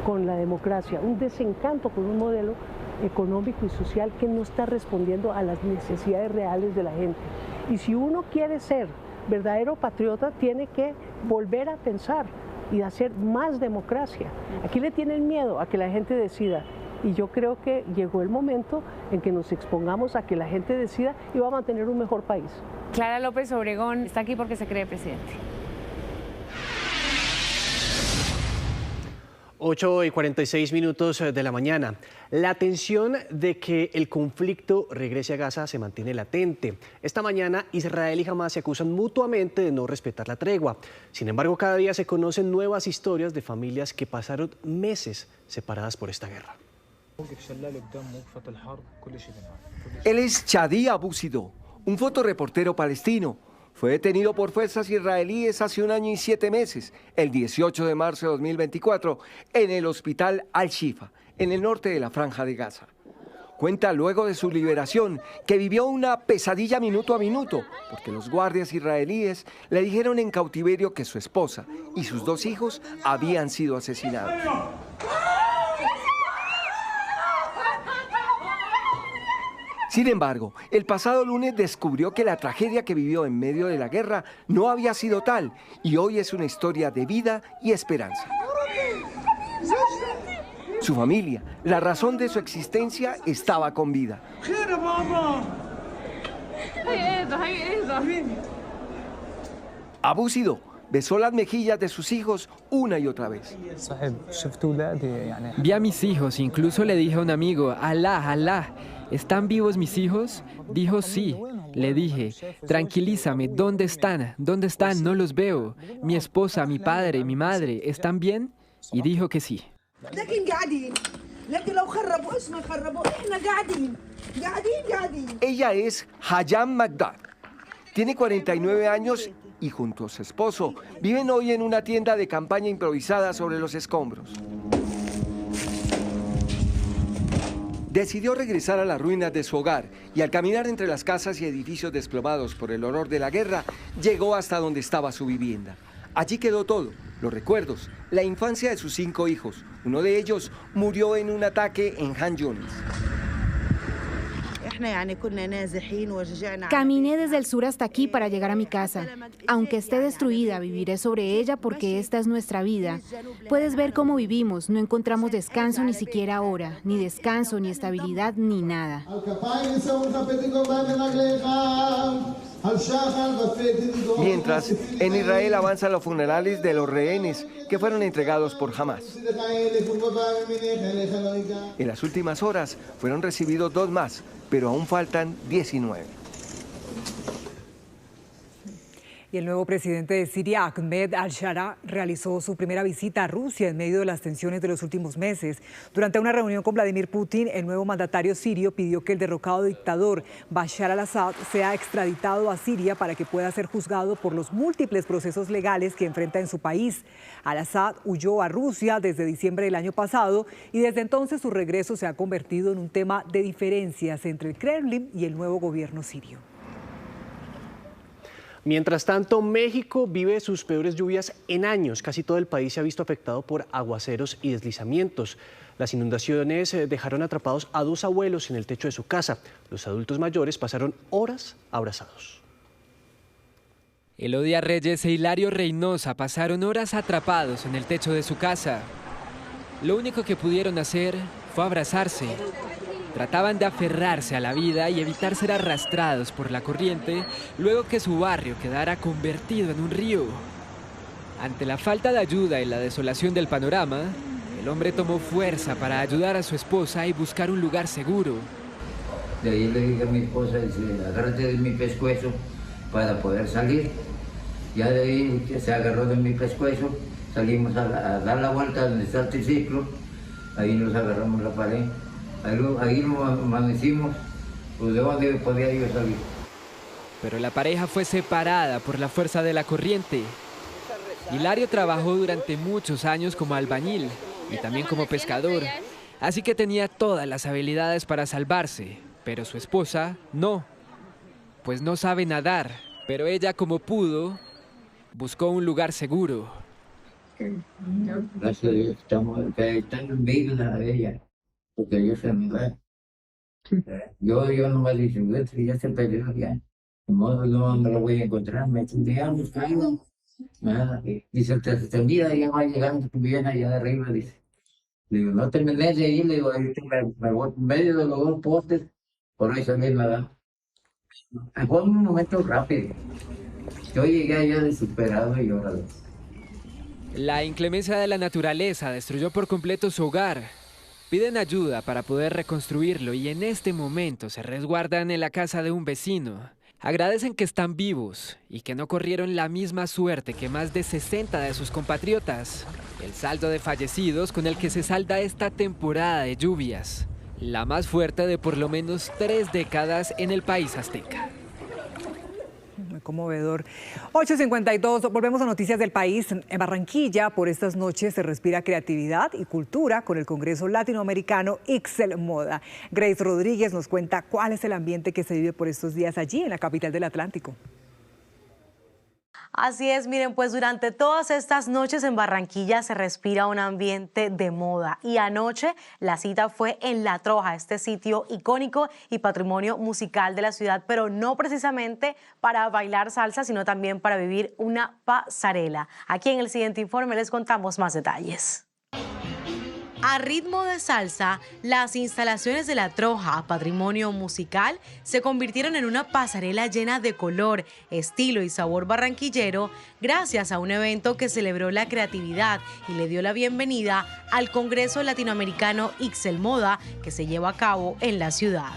con la democracia, un desencanto con un modelo económico y social que no está respondiendo a las necesidades reales de la gente. Y si uno quiere ser verdadero patriota, tiene que volver a pensar y hacer más democracia. Aquí le tienen miedo a que la gente decida. Y yo creo que llegó el momento en que nos expongamos a que la gente decida y va a mantener un mejor país. Clara López Obregón está aquí porque se cree presidente. 8:46 de la mañana. La tensión de que el conflicto regrese a Gaza se mantiene latente. Esta mañana Israel y Hamás se acusan mutuamente de no respetar la tregua. Sin embargo, cada día se conocen nuevas historias de familias que pasaron meses separadas por esta guerra. Él es Chadi Abusido, un fotoreportero palestino. Fue detenido por fuerzas israelíes hace 1 año y 7 meses, el 18 de marzo de 2024, en el hospital Al-Shifa, en el norte de la Franja de Gaza. Cuenta luego de su liberación que vivió una pesadilla minuto a minuto, porque los guardias israelíes le dijeron en cautiverio que su esposa y sus 2 hijos habían sido asesinados. Sin embargo, el pasado lunes descubrió que la tragedia que vivió en medio de la guerra no había sido tal y hoy es una historia de vida y esperanza. Su familia, la razón de su existencia, estaba con vida. Abusido besó las mejillas de sus hijos una y otra vez. Vi a mis hijos, incluso le dije a un amigo, Alá, ¿están vivos mis hijos? Dijo sí. Le dije, tranquilízame, ¿dónde están? ¿Dónde están? No los veo. Mi esposa, mi padre, mi madre, ¿están bien? Y dijo que sí. Ella es Hayam Magdad. Tiene 49 años y junto a su esposo viven hoy en una tienda de campaña improvisada sobre los escombros. Decidió regresar a las ruinas de su hogar y al caminar entre las casas y edificios desplomados por el horror de la guerra, llegó hasta donde estaba su vivienda. Allí quedó todo, los recuerdos, la infancia de sus 5 hijos. Uno de ellos murió en un ataque en Han Yunis. Caminé desde el sur hasta aquí para llegar a mi casa. Aunque esté destruida, viviré sobre ella porque esta es nuestra vida. Puedes ver cómo vivimos, no encontramos descanso ni siquiera ahora, ni descanso, ni estabilidad, ni nada. Mientras, en Israel avanzan los funerales de los rehenes que fueron entregados por Hamás. En las últimas horas fueron recibidos 2 más, pero aún faltan 19. Y el nuevo presidente de Siria, Ahmed al-Shara, realizó su primera visita a Rusia en medio de las tensiones de los últimos meses. Durante una reunión con Vladimir Putin, el nuevo mandatario sirio pidió que el derrocado dictador Bashar al-Assad sea extraditado a Siria para que pueda ser juzgado por los múltiples procesos legales que enfrenta en su país. Al-Assad huyó a Rusia desde diciembre del año pasado y desde entonces su regreso se ha convertido en un tema de diferencias entre el Kremlin y el nuevo gobierno sirio. Mientras tanto, México vive sus peores lluvias en años. Casi todo el país se ha visto afectado por aguaceros y deslizamientos. Las inundaciones dejaron atrapados a 2 abuelos en el techo de su casa. Los adultos mayores pasaron horas abrazados. Elodia Reyes e Hilario Reynosa pasaron horas atrapados en el techo de su casa. Lo único que pudieron hacer fue abrazarse. Trataban de aferrarse a la vida y evitar ser arrastrados por la corriente luego que su barrio quedara convertido en un río. Ante la falta de ayuda y la desolación del panorama, el hombre tomó fuerza para ayudar a su esposa y buscar un lugar seguro. De ahí le dije a mi esposa, agárrate de mi pescuezo para poder salir. Ya de ahí se agarró de mi pescuezo, salimos a dar la vuelta donde está el triciclo, ahí nos agarramos la pared. Ahí nos amanecimos, pues de dónde podía yo salir. Pero la pareja fue separada por la fuerza de la corriente. Hilario trabajó durante muchos años como albañil y también como pescador, así que tenía todas las habilidades para salvarse, pero su esposa no, pues no sabe nadar, pero ella como pudo, buscó un lugar seguro. Gracias a Dios, están vivos de ella. Porque yo se me va. Yo nomás dije, ya se perdió ya. De modo no me lo voy a encontrar, me tendría buscando. Dice, te mira, ya va llegando tu bien allá de arriba, dice. Le digo, no terminé de ir, le digo, me voy en medio de los dos postes, por ahí salí nada. Fue un momento rápido. Yo llegué allá desesperado y llorado. La inclemencia de la naturaleza destruyó por completo su hogar. Piden ayuda para poder reconstruirlo y en este momento se resguardan en la casa de un vecino. Agradecen que están vivos y que no corrieron la misma suerte que más de 60 de sus compatriotas. El saldo de fallecidos con el que se salda esta temporada de lluvias, la más fuerte de por lo menos 3 décadas en el país azteca. Muy conmovedor. 8:52, volvemos a noticias del país. En Barranquilla, por estas noches se respira creatividad y cultura con el Congreso Latinoamericano Ixel Moda. Grace Rodríguez nos cuenta cuál es el ambiente que se vive por estos días allí en la capital del Atlántico. Así es, miren, pues durante todas estas noches en Barranquilla se respira un ambiente de moda y anoche la cita fue en La Troja, este sitio icónico y patrimonio musical de la ciudad, pero no precisamente para bailar salsa, sino también para vivir una pasarela. Aquí en el siguiente informe les contamos más detalles. A ritmo de salsa, las instalaciones de La Troja, patrimonio musical, se convirtieron en una pasarela llena de color, estilo y sabor barranquillero gracias a un evento que celebró la creatividad y le dio la bienvenida al Congreso Latinoamericano Ixel Moda que se lleva a cabo en la ciudad.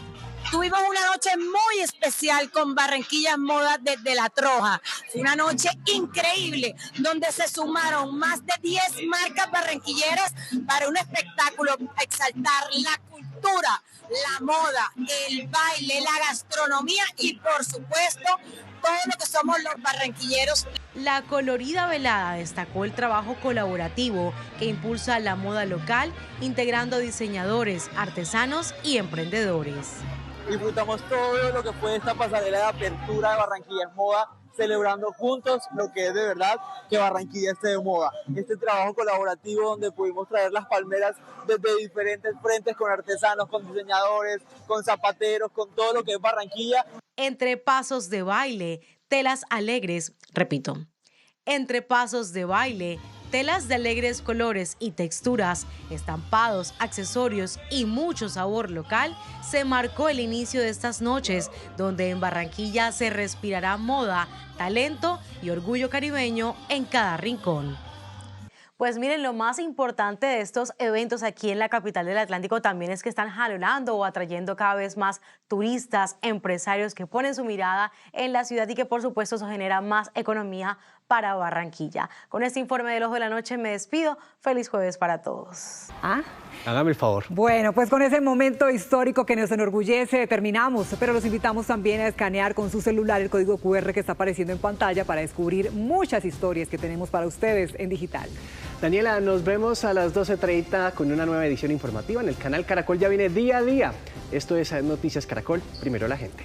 Tuvimos una noche muy especial con Barranquilla Moda desde La Troja. Fue una noche increíble, donde se sumaron más de 10 marcas barranquilleras para un espectáculo para exaltar la cultura, la moda, el baile, la gastronomía y, por supuesto, todo lo que somos los barranquilleros. La colorida velada destacó el trabajo colaborativo que impulsa la moda local, integrando diseñadores, artesanos y emprendedores. Disfrutamos todo lo que fue esta pasarela de apertura de Barranquilla en Moda, celebrando juntos lo que es de verdad que Barranquilla esté de moda. Este trabajo colaborativo donde pudimos traer las palmeras desde diferentes frentes con artesanos, con diseñadores, con zapateros, con todo lo que es Barranquilla. Entre pasos de baile, telas alegres, repito, entre pasos de baile, telas de alegres colores y texturas, estampados, accesorios y mucho sabor local, se marcó el inicio de estas noches, donde en Barranquilla se respirará moda, talento y orgullo caribeño en cada rincón. Pues miren, lo más importante de estos eventos aquí en la capital del Atlántico también es que están jalonando o atrayendo cada vez más turistas, empresarios que ponen su mirada en la ciudad y que por supuesto eso genera más economía para Barranquilla. Con este informe del Ojo de la Noche me despido. Feliz jueves para todos. Hágame el favor. Bueno, pues con ese momento histórico que nos enorgullece terminamos, pero los invitamos también a escanear con su celular el código QR que está apareciendo en pantalla para descubrir muchas historias que tenemos para ustedes en digital. Daniela, nos vemos a las 12:30 con una nueva edición informativa en el canal Caracol. Ya viene día a día. Esto es Noticias Caracol, primero la gente.